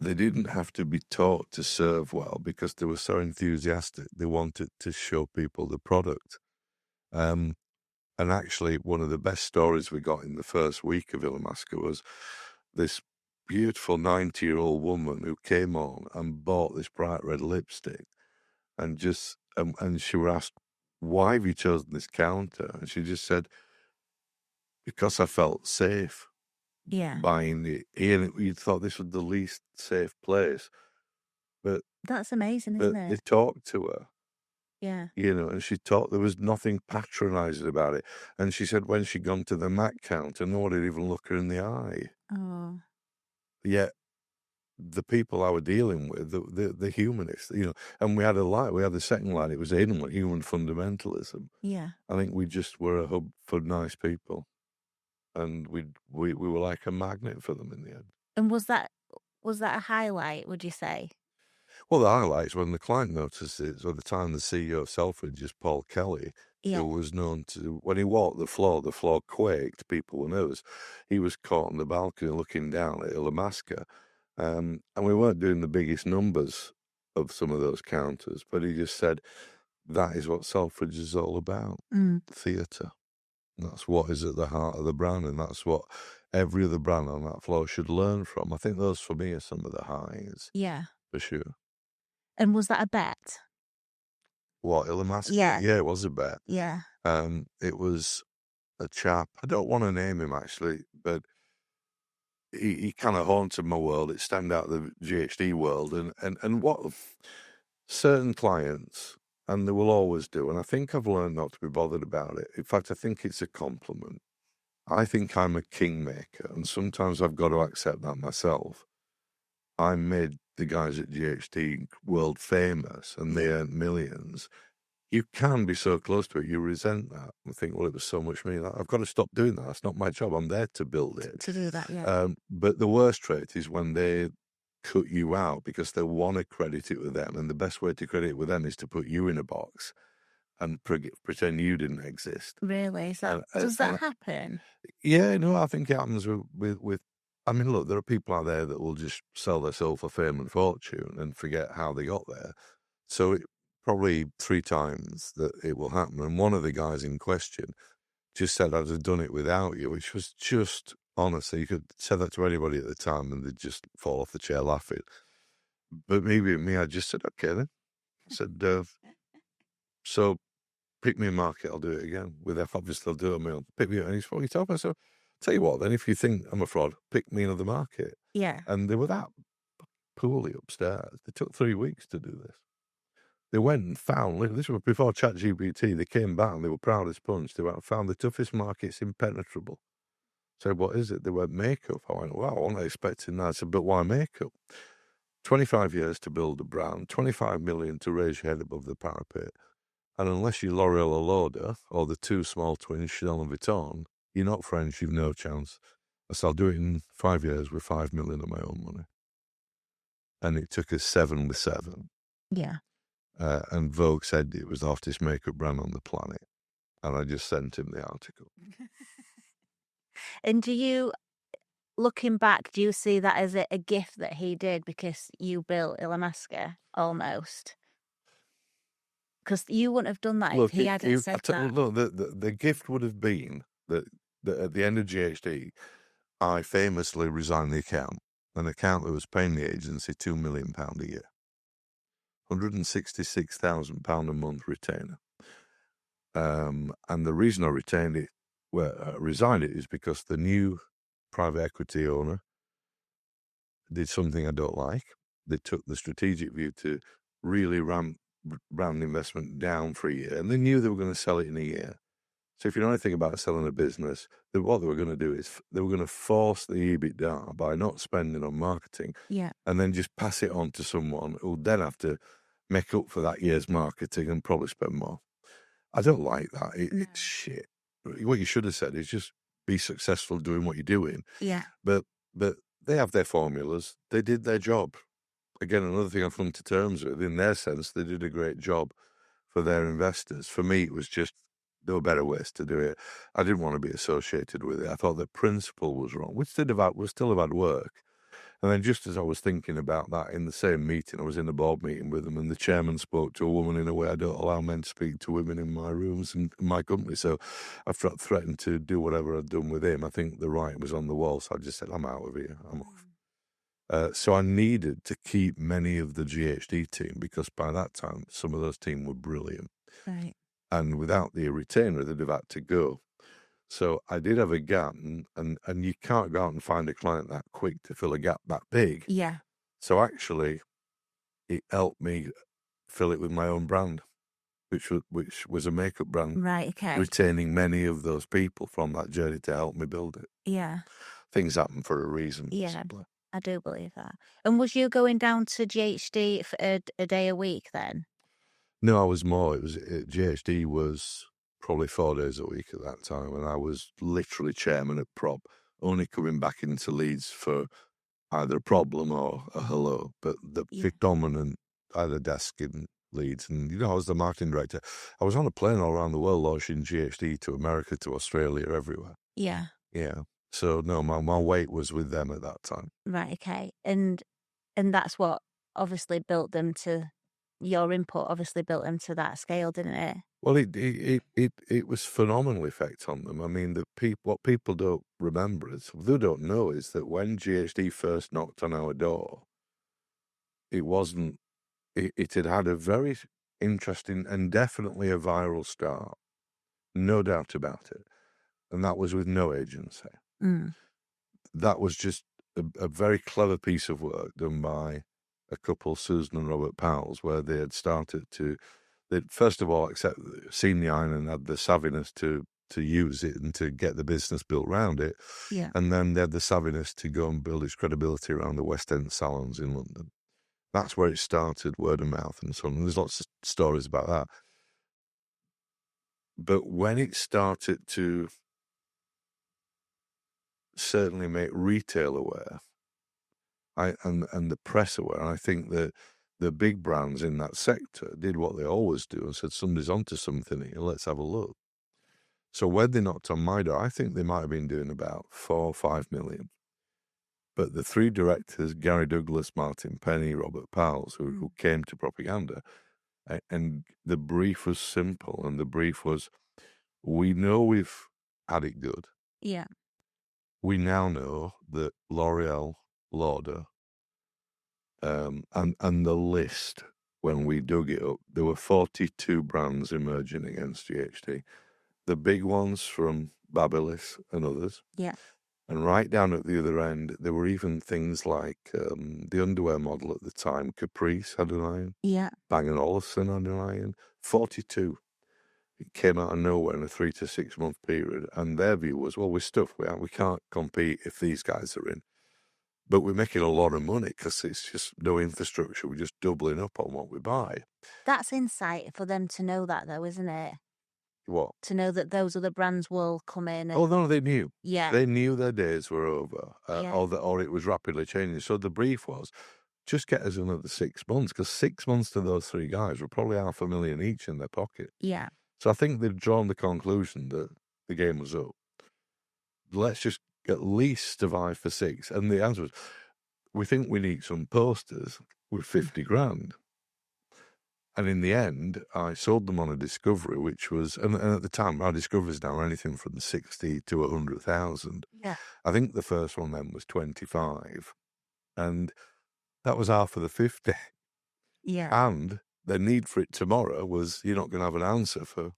[SPEAKER 2] They didn't have to be taught to serve well because they were so enthusiastic. They wanted to show people the product. And actually, one of the best stories we got in the first week of Illamasqua was this beautiful 90-year-old woman who came on and bought this bright red lipstick, and just and she was asked, "Why have you chosen this counter?" And she just said, "Because I felt safe
[SPEAKER 1] Yeah.
[SPEAKER 2] buying it here." And you'd thought this was the least safe place, but
[SPEAKER 1] That's amazing, isn't
[SPEAKER 2] they
[SPEAKER 1] it?
[SPEAKER 2] talked to her.
[SPEAKER 1] Yeah.
[SPEAKER 2] And she talked, there was nothing patronizing about it. And she said when she'd gone to the Mac counter, nobody would even look her in the eye.
[SPEAKER 1] Oh.
[SPEAKER 2] Yet the people I were dealing with, the humanists, and we had the second line, it was in human fundamentalism.
[SPEAKER 1] Yeah.
[SPEAKER 2] I think we just were a hub for nice people. And we were like a magnet for them in the end.
[SPEAKER 1] And was that a highlight, would you say?
[SPEAKER 2] Well, the highlights when the client noticed it, so at the time the CEO of Selfridges, Paul Kelly,
[SPEAKER 1] Yeah.
[SPEAKER 2] who was known to, when he walked the floor quaked, people were nervous. He was caught on the balcony looking down at Illamasqua. And we weren't doing the biggest numbers of some of those counters, but he just said, that is what Selfridges is all about, theatre. That's what is at the heart of the brand, and that's what every other brand on that floor should learn from. I think those, for me, are some of the highs,
[SPEAKER 1] Yeah.
[SPEAKER 2] for sure.
[SPEAKER 1] And was that a bet?
[SPEAKER 2] What, Illamasqua?
[SPEAKER 1] Yeah.
[SPEAKER 2] Yeah, it was a bet.
[SPEAKER 1] Yeah.
[SPEAKER 2] It was a chap, I don't want to name him actually, but he kind of haunted my world. It stand out the GHD world, and what certain clients, and they will always do, and I think I've learned not to be bothered about it. In fact, I think it's a compliment. I think I'm a kingmaker, and sometimes I've got to accept that myself. I made the guys at GHD world famous, and they earned millions. You can be so close to it, you resent that and think, well, it was so much me. I've got to stop doing that. That's not my job. I'm there to build it.
[SPEAKER 1] To do that, yeah.
[SPEAKER 2] But the worst trait is when they cut you out because they want to credit it with them. And the best way to credit it with them is to put you in a box and pretend you didn't exist.
[SPEAKER 1] Really? Does that happen?
[SPEAKER 2] Yeah, no, I think it happens with I mean, look, there are people out there that will just sell their soul for fame and fortune and forget how they got there. So probably 3 times that it will happen. And one of the guys in question just said, I'd have done it without you, which was just, honestly, you could say that to anybody at the time and they'd just fall off the chair laughing. But maybe me, I just said, okay then. I said, so pick me a market, I'll do it again. With F, obviously, I'll do it on my own. Pick me, and he's probably told me, so tell you what, then, if you think I'm a fraud, pick me another market.
[SPEAKER 1] Yeah.
[SPEAKER 2] And they were that poorly upstairs. They took 3 weeks to do this. They went and found, this was before ChatGPT, they came back and they were proud as punch. They went and found the toughest markets impenetrable. Said, what is it? They went, makeup. I went, wow, I wasn't expecting that. I said, but why makeup? 25 years to build a brand, 25 million to raise your head above the parapet. And unless you're L'Oreal or Lauder, or the two small twins, Chanel and Vuitton, you're not French, you've no chance. I said, I'll do it in 5 years with 5 million of my own money. And it took us 7 with 7.
[SPEAKER 1] Yeah.
[SPEAKER 2] And Vogue said it was the hottest makeup brand on the planet. And I just sent him the article.
[SPEAKER 1] And looking back, do you see that as a gift that he did because you built Illamasqua almost? Because you wouldn't have done that if
[SPEAKER 2] Look,
[SPEAKER 1] he hadn't said that.
[SPEAKER 2] look, the gift would have been that at the end of GHD, I famously resigned the account, an account that was paying the agency £2 million a year, £166,000 a month retainer. And the reason I retained it, resigned it, is because the new private equity owner did something I don't like. They took the strategic view to really ramp investment down for a year, and they knew they were going to sell it in a year. So if you know anything about selling a business, what they were going to do is they were going to force the EBITDA by not spending on marketing,
[SPEAKER 1] Yeah.
[SPEAKER 2] and then just pass it on to someone who would then have to make up for that year's marketing and probably spend more. I don't like that.
[SPEAKER 1] No.
[SPEAKER 2] It's shit. What you should have said is just be successful doing what you're doing.
[SPEAKER 1] Yeah.
[SPEAKER 2] But they have their formulas. They did their job. Again, another thing I've come to terms with. In their sense, they did a great job for their investors. For me, it was just there were better ways to do it. I didn't want to be associated with it. I thought the principle was wrong, which was still about work. And then just as I was thinking about that in the same meeting, I was in a board meeting with them, and the chairman spoke to a woman in a way I don't allow men to speak to women in my rooms and my company. So I threatened to do whatever I'd done with him. I think the writing was on the wall, so I just said, I'm out of here. I'm off. So I needed to keep many of the GHD team because by that time, some of those team were brilliant.
[SPEAKER 1] Right.
[SPEAKER 2] And without the retainer, they'd have had to go. So I did have a gap, and you can't go out and find a client that quick to fill a gap that big.
[SPEAKER 1] Yeah.
[SPEAKER 2] So actually, it helped me fill it with my own brand, which was a makeup brand,
[SPEAKER 1] Right. Okay.
[SPEAKER 2] retaining many of those people from that journey to help me build it.
[SPEAKER 1] Yeah.
[SPEAKER 2] Things happen for a reason.
[SPEAKER 1] Yeah.
[SPEAKER 2] Simply.
[SPEAKER 1] I do believe that. And was you going down to GHD for a day a week then?
[SPEAKER 2] No, I was more. GHD was probably 4 days a week at that time, and I was literally chairman at prop, only coming back into Leeds for either a problem or a hello. But the predominant either desk in Leeds, and I was the marketing director. I was on a plane all around the world launching GHD to America, to Australia, everywhere.
[SPEAKER 1] Yeah.
[SPEAKER 2] Yeah. So no, my weight was with them at that time.
[SPEAKER 1] Right. Okay. And that's what obviously built them to your input. Obviously built them to that scale, didn't it?
[SPEAKER 2] Well, it was phenomenal effect on them. I mean, what people don't remember they don't know is that when GHD first knocked on our door, it wasn't. It had a very interesting and definitely a viral start, no doubt about it, and that was with no agency. That was just a very clever piece of work done by a couple, Susan and Robert Powell's, where they had started to. They'd first of all seen the iron and had the savviness to use it and to get the business built around it.
[SPEAKER 1] Yeah.
[SPEAKER 2] And then they had the savviness to go and build its credibility around the West End salons in London. That's where it started, word of mouth and so on. And there's lots of stories about that. But when it started to certainly make retail aware, and the press aware, and I think that the big brands in that sector did what they always do and said, somebody's onto something here, let's have a look. So when they knocked on my door, I think they might have been doing about 4 or 5 million. But the three directors, Gary Douglas, Martin Penny, Robert Powell, who came to propaganda, and the brief was simple, and the brief was, we know we've had it good.
[SPEAKER 1] Yeah.
[SPEAKER 2] We now know that L'Oreal, Lauder, and the list, when we dug it up, there were 42 brands emerging against GHD. The big ones from Babyliss and others.
[SPEAKER 1] Yeah.
[SPEAKER 2] And right down at the other end, there were even things like the underwear model at the time, Caprice had an iron.
[SPEAKER 1] Yeah.
[SPEAKER 2] Bang & Olufsen had an iron. 42. It came out of nowhere in a 3 to 6 month period. And their view was, well, we're stuffed. We can't compete if these guys are in. But we're making a lot of money because it's just no infrastructure. We're just doubling up on what we buy.
[SPEAKER 1] That's insight for them to know that, though, isn't it?
[SPEAKER 2] What?
[SPEAKER 1] To know that those other brands will come in.
[SPEAKER 2] Oh, no, they knew.
[SPEAKER 1] Yeah.
[SPEAKER 2] They knew their days were over, or it was rapidly changing. So the brief was, just get us another 6 months, because 6 months to those three guys were probably $500,000 each in their pocket.
[SPEAKER 1] Yeah.
[SPEAKER 2] So I think they'd drawn the conclusion that the game was up. Let's just at least survive for 6. And the answer was, we think we need some posters with 50 grand. And in the end, I sold them on a discovery, which was, and at the time, our discoveries now are anything from 60 to 100,000.
[SPEAKER 1] Yeah.
[SPEAKER 2] I think the first one then was 25, and that was half of the 50.
[SPEAKER 1] Yeah.
[SPEAKER 2] And their need for it tomorrow was, you're not going to have an answer for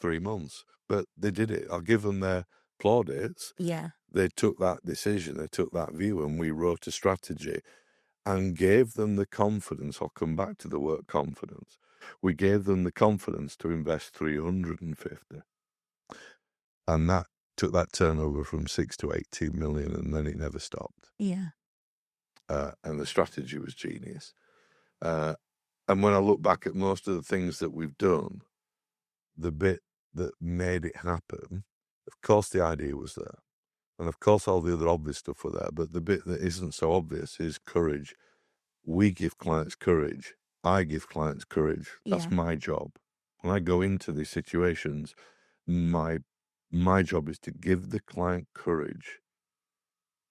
[SPEAKER 2] 3 months. But they did it. I'll give them their plaudits.
[SPEAKER 1] Yeah.
[SPEAKER 2] They took that decision, they took that view, and we wrote a strategy and gave them the confidence. I'll come back to the word confidence. We gave them the confidence to invest 350. And that took that turnover from 6 to 18 million, and then it never stopped.
[SPEAKER 1] Yeah.
[SPEAKER 2] And the strategy was genius. And when I look back at most of the things that we've done, the bit that made it happen, of course the idea was there. And of course all the other obvious stuff were there, but the bit that isn't so obvious is courage. We give clients courage. I give clients courage. That's
[SPEAKER 1] Yeah.
[SPEAKER 2] my job. When I go into these situations, my job is to give the client courage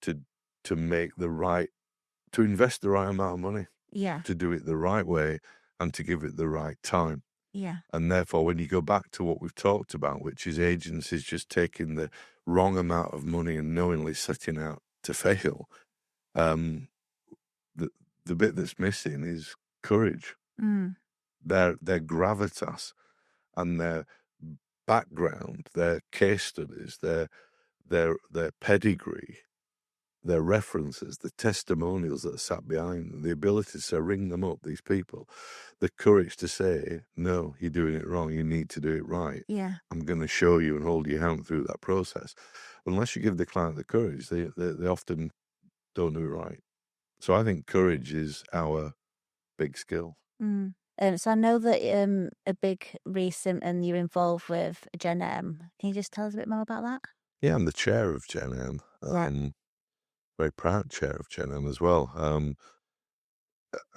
[SPEAKER 2] to make the right, to invest the right amount of money,
[SPEAKER 1] Yeah.
[SPEAKER 2] to do it the right way, and to give it the right time.
[SPEAKER 1] Yeah.
[SPEAKER 2] And therefore, when you go back to what we've talked about, which is agencies just taking the wrong amount of money and knowingly setting out to fail, the bit that's missing is courage.
[SPEAKER 1] Mm.
[SPEAKER 2] Their gravitas and their background, their case studies, their pedigree, their references, the testimonials that are sat behind them, the ability to ring them up, these people, the courage to say, no, you're doing it wrong, you need to do it right.
[SPEAKER 1] Yeah.
[SPEAKER 2] I'm going to show you and hold your hand through that process. Unless you give the client the courage, they often don't do it right. So I think courage is our big skill.
[SPEAKER 1] Mm. So I know that a big recent and you're involved with GenM. Can you just tell us a bit more about that?
[SPEAKER 2] Yeah, I'm the chair of GenM.
[SPEAKER 1] Right.
[SPEAKER 2] Very proud chair of GenM as well.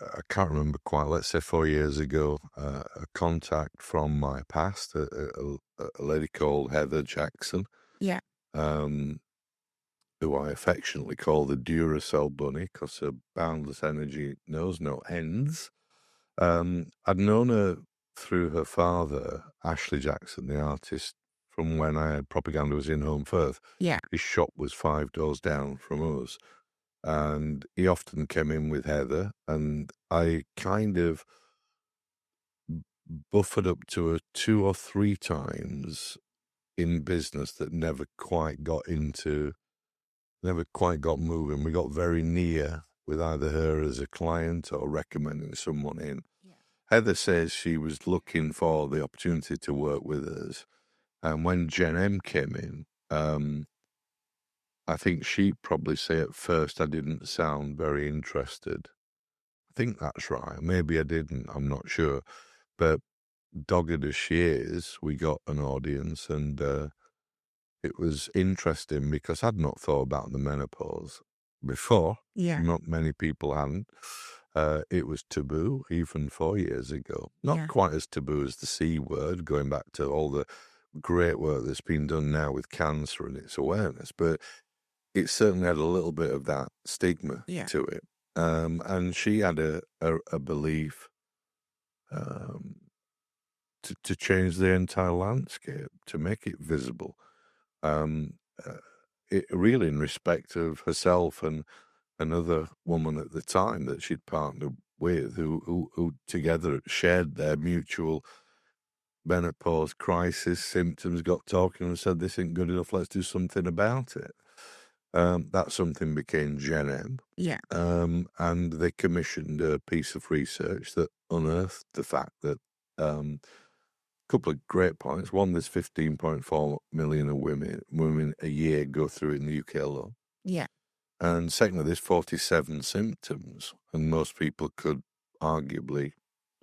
[SPEAKER 2] I can't remember quite, let's say 4 years ago, a contact from my past, a lady called Heather Jackson,
[SPEAKER 1] Yeah.
[SPEAKER 2] who I affectionately call the Duracell Bunny because her boundless energy knows no ends. I'd known her through her father, Ashley Jackson, the artist, from when Propaganda was in Home Firth.
[SPEAKER 1] Yeah.
[SPEAKER 2] His shop was 5 doors down from us. And he often came in with Heather, and I kind of buffered up to her 2 or 3 times in business that never quite got moving. We got very near with either her as a client or recommending someone in.
[SPEAKER 1] Yeah.
[SPEAKER 2] Heather says she was looking for the opportunity to work with us. And when GenM came in, I think she'd probably say at first I didn't sound very interested. I think that's right. Maybe I didn't. I'm not sure. But dogged as she is, we got an audience, and it was interesting because I'd not thought about the menopause before.
[SPEAKER 1] Yeah.
[SPEAKER 2] Not many people hadn't. It was taboo even 4 years ago. Not
[SPEAKER 1] Yeah.
[SPEAKER 2] quite as taboo as the C word, going back to all the great work that's been done now with cancer and its awareness, but it certainly had a little bit of that stigma
[SPEAKER 1] Yeah.
[SPEAKER 2] to it. And she had a belief to change the entire landscape, to make it visible. It really in respect of herself and another woman at the time that she'd partnered with, who together shared their mutual menopause crisis symptoms, got talking and said, this isn't good enough, let's do something about it. That something became GenM.
[SPEAKER 1] Yeah.
[SPEAKER 2] And they commissioned a piece of research that unearthed the fact that a couple of great points. One, there's 15.4 million of women a year go through it in the UK alone.
[SPEAKER 1] Yeah.
[SPEAKER 2] And secondly, there's 47 symptoms, and most people could arguably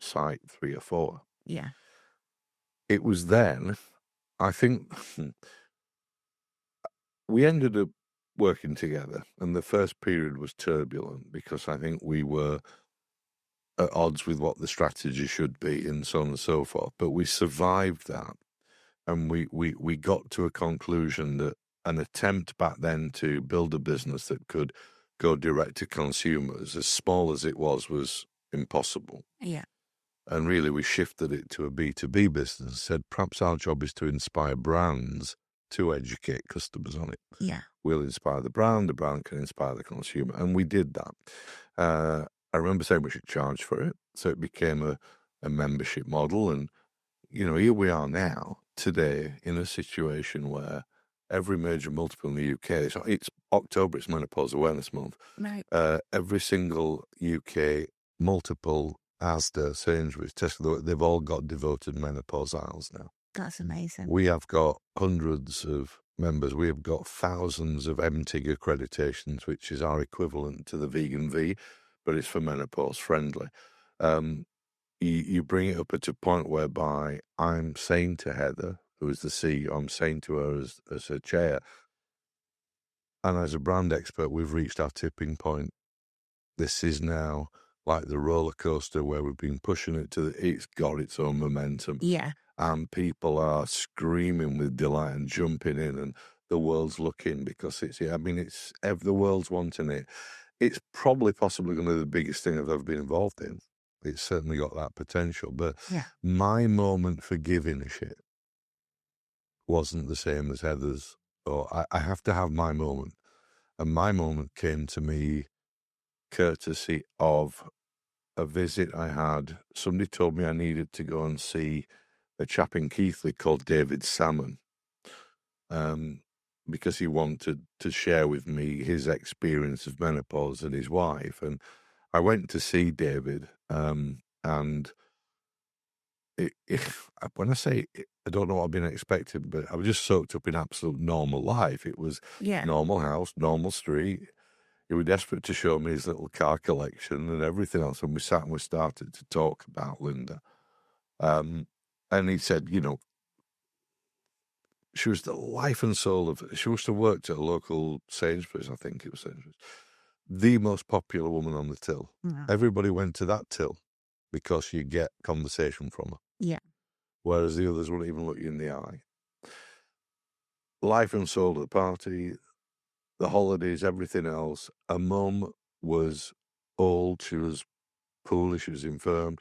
[SPEAKER 2] cite 3 or 4.
[SPEAKER 1] Yeah.
[SPEAKER 2] It was then, I think, we ended up working together, and the first period was turbulent because I think we were at odds with what the strategy should be and so on and so forth. But we survived that, and we got to a conclusion that an attempt back then to build a business that could go direct to consumers, as small as it was impossible.
[SPEAKER 1] Yeah.
[SPEAKER 2] And really, we shifted it to a B2B business, said perhaps our job is to inspire brands to educate customers on it.
[SPEAKER 1] Yeah.
[SPEAKER 2] We'll inspire the brand can inspire the consumer. And we did that. I remember saying we should charge for it. So it became a membership model. And, here we are now, today, in a situation where every major multiple in the UK, it's October, it's Menopause Awareness Month.
[SPEAKER 1] Right.
[SPEAKER 2] Every single UK multiple, Asda, Sainsbury's, Tesco, they've all got devoted menopause aisles now.
[SPEAKER 1] That's amazing.
[SPEAKER 2] We have got hundreds of members. We have got thousands of MTIG accreditations, which is our equivalent to the vegan V, but it's for menopause friendly. You bring it up at a point whereby I'm saying to Heather, who is the CEO, I'm saying to her as her chair, and as a brand expert, we've reached our tipping point. This is now like the roller coaster where we've been pushing it it's got its own momentum.
[SPEAKER 1] Yeah.
[SPEAKER 2] And people are screaming with delight and jumping in, and the world's looking because the world's wanting it. It's probably possibly going to be the biggest thing I've ever been involved in. It's certainly got that potential. But my moment for giving a shit wasn't the same as Heather's. Or I have to have my moment. And my moment came to me courtesy of a visit I had. Somebody told me I needed to go and see a chap in Keighley called David Salmon, because he wanted to share with me his experience of menopause and his wife. And I went to see David, and when I say I don't know what I've been expecting, but I was just soaked up in absolute normal life. It was normal house, normal street. He was desperate to show me his little car collection and everything else. And we sat and we started to talk about Linda. And he said, she was the life and soul of it. She used to work at a local Sainsbury's, I think it was Sainsbury's. The most popular woman on the till.
[SPEAKER 1] Yeah.
[SPEAKER 2] Everybody went to that till because you get conversation from her.
[SPEAKER 1] Yeah.
[SPEAKER 2] Whereas the others wouldn't even look you in the eye. Life and soul of the party, the holidays, everything else. Her mum was old. She was poorly. She was infirm.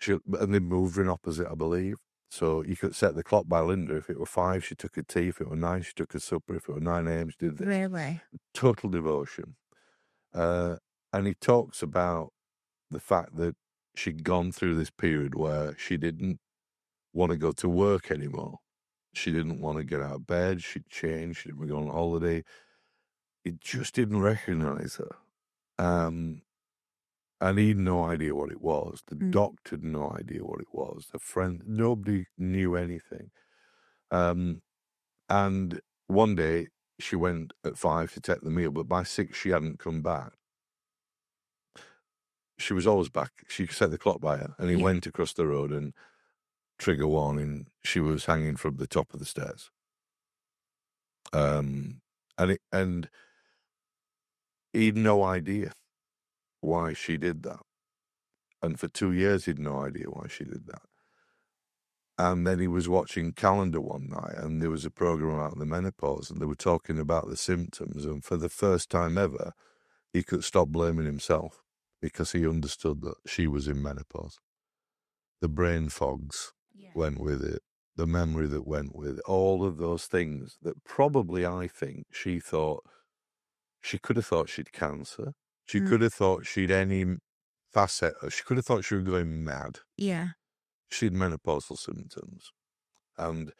[SPEAKER 2] And they moved her in opposite, I believe. So you could set the clock by Linda. If it were 5, she took a tea. If it were 9, she took a supper. If it were 9 a.m., she did this.
[SPEAKER 1] Really?
[SPEAKER 2] Total devotion. And he talks about the fact that she'd gone through this period where she didn't want to go to work anymore. She didn't want to get out of bed. She'd changed. She didn't go on holiday. He just didn't recognize her. And he had no idea what it was. The doctor had no idea what it was. The friend, nobody knew anything. And one day she went at 5 to take the meal, but by 6 she hadn't come back. She was always back. She set the clock by her, and he went across the road, and trigger warning, she was hanging from the top of the stairs. And he had no idea why she did that. And for 2 years, he'd no idea why she did that. And then he was watching Calendar one night, and there was a program about the menopause, and they were talking about the symptoms. And for the first time ever, he could stop blaming himself because he understood that she was in menopause. The brain fogs went with it, the memory that went with it, all of those things that probably, I think, she could have thought she'd cancer. She could have thought she'd any facet. She could have thought she was going mad.
[SPEAKER 1] Yeah.
[SPEAKER 2] She'd menopausal symptoms. And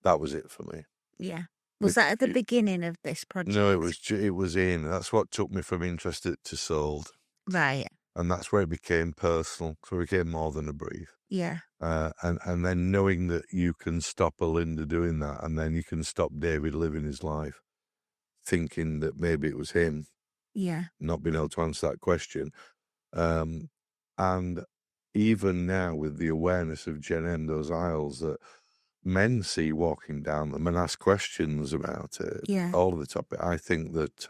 [SPEAKER 2] that was it for me.
[SPEAKER 1] Yeah. Was that at the beginning of this project?
[SPEAKER 2] No, it was in. That's what took me from interested to sold.
[SPEAKER 1] Right.
[SPEAKER 2] And that's where it became personal. So it became more than a brief.
[SPEAKER 1] Yeah.
[SPEAKER 2] And then knowing that you can stop a Linda doing that, and then you can stop David living his life, thinking that maybe it was him.
[SPEAKER 1] Yeah.
[SPEAKER 2] Not being able to answer that question. And even now with the awareness of GenM, those aisles that men see walking down them and ask questions about it, all of the topic, I think that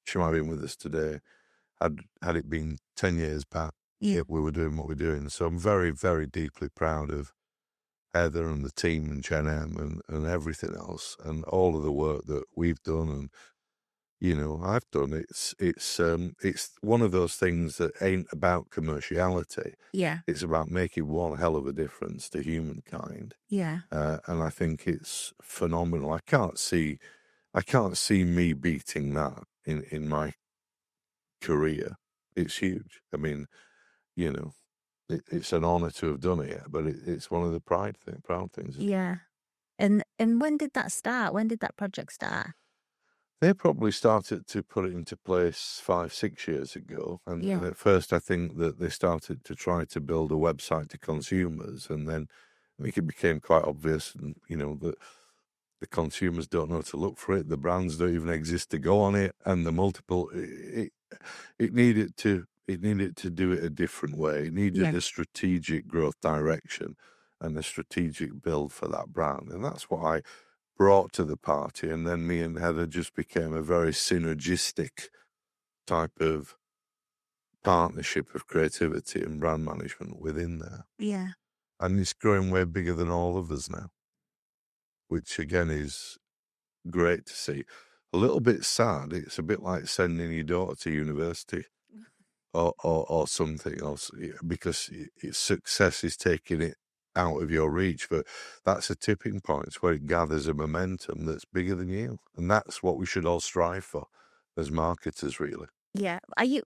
[SPEAKER 2] she might have been with us today. Had it been 10 years back, we were doing what we're doing. So I'm very, very deeply proud of Heather and the team and GenM and everything else and all of the work that we've done. And I've done it. It's one of those things that ain't about commerciality.
[SPEAKER 1] Yeah.
[SPEAKER 2] It's about making one hell of a difference to humankind.
[SPEAKER 1] Yeah.
[SPEAKER 2] And I think it's phenomenal. I can't see me beating that in my career. It's huge. I mean, it's an honor to have done it, but it's one of the proud things.
[SPEAKER 1] Yeah. And when did that start? When did that project start?
[SPEAKER 2] They probably started to put it into place 5-6 years ago, and
[SPEAKER 1] Yeah.
[SPEAKER 2] at first I think that they started to try to build a website to consumers, and then I think it became quite obvious, and that the consumers don't know to look for it, the brands don't even exist to go on it, and the multiple it needed to do it a different way. It needed
[SPEAKER 1] Yeah.
[SPEAKER 2] a strategic growth direction and a strategic build for that brand, and that's what I brought to the party. And then me and Heather just became a very synergistic type of partnership of creativity and brand management within there.
[SPEAKER 1] Yeah.
[SPEAKER 2] And it's growing way bigger than all of us now, which again is great to see. A little bit sad. It's a bit like sending your daughter to university or something else, because its success is taking it out of your reach. But that's a tipping point. It's where it gathers a momentum that's bigger than you. And that's what we should all strive for as marketers, really.
[SPEAKER 1] Yeah.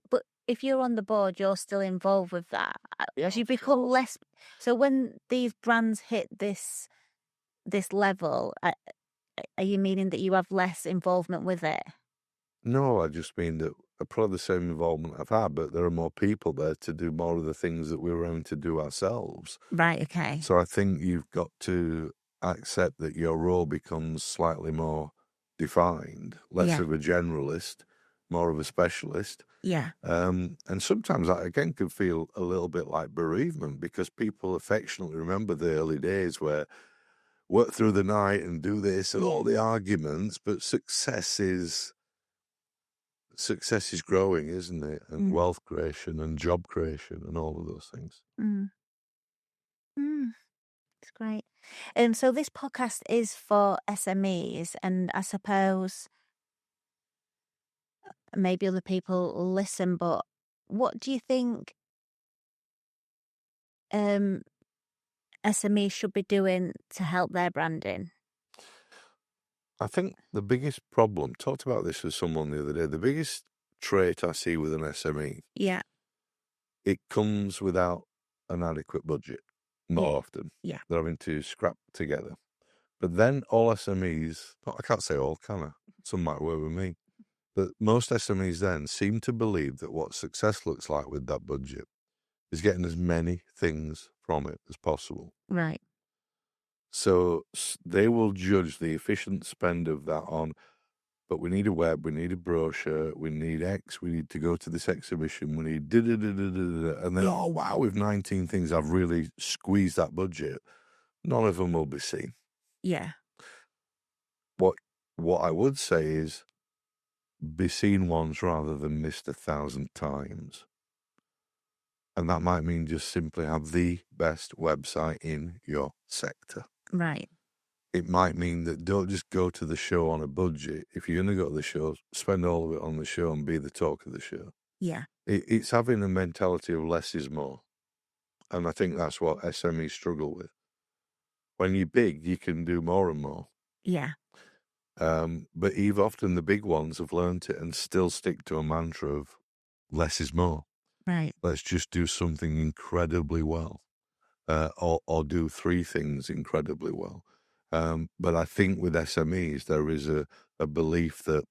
[SPEAKER 1] But if you're on the board, you're still involved with that. As you become less, so when these brands hit this level, are you meaning that you have less involvement with it?
[SPEAKER 2] No, I just mean that probably the same involvement I've had, but there are more people there to do more of the things that we were aiming to do ourselves.
[SPEAKER 1] Right. Okay.
[SPEAKER 2] So I think you've got to accept that your role becomes slightly more defined, less
[SPEAKER 1] Yeah.
[SPEAKER 2] of a generalist, more of a specialist.
[SPEAKER 1] Yeah.
[SPEAKER 2] And sometimes that again could feel a little bit like bereavement, because people affectionately remember the early days where work through the night and do this and all the arguments, but success is growing, isn't it? And wealth creation and job creation and all of those things.
[SPEAKER 1] Mm. Mm. It's great. So this podcast is for SMEs, and I suppose maybe other people will listen, but what do you think SMEs should be doing to help their branding?
[SPEAKER 2] I think the biggest problem, talked about this with someone the other day, the biggest trait I see with an SME,
[SPEAKER 1] Yeah.
[SPEAKER 2] it comes without an adequate budget. More often.
[SPEAKER 1] Yeah.
[SPEAKER 2] They're having to scrap together. But then all SMEs, I can't say all, can I? Some might work with me. But most SMEs then seem to believe that what success looks like with that budget is getting as many things from it as possible.
[SPEAKER 1] Right.
[SPEAKER 2] So they will judge the efficient spend of that on, but we need a web, we need a brochure, we need X, we need to go to this exhibition, we need da-da-da-da-da-da, and then, oh, wow, with 19 things, I've really squeezed that budget. None of them will be seen.
[SPEAKER 1] Yeah.
[SPEAKER 2] What I would say is be seen once rather than missed 1,000 times. And that might mean just simply have the best website in your sector.
[SPEAKER 1] Right.
[SPEAKER 2] It might mean that don't just go to the show on a budget. If you're going to go to the show, spend all of it on the show and be the talk of the show.
[SPEAKER 1] Yeah.
[SPEAKER 2] It's having a mentality of less is more. And I think that's what SMEs struggle with. When you're big, you can do more and more.
[SPEAKER 1] Yeah.
[SPEAKER 2] But even often the big ones have learned it and still stick to a mantra of less is more.
[SPEAKER 1] Right.
[SPEAKER 2] Let's just do something incredibly well, or do 3 things incredibly well. But I think with SMEs, there is a belief that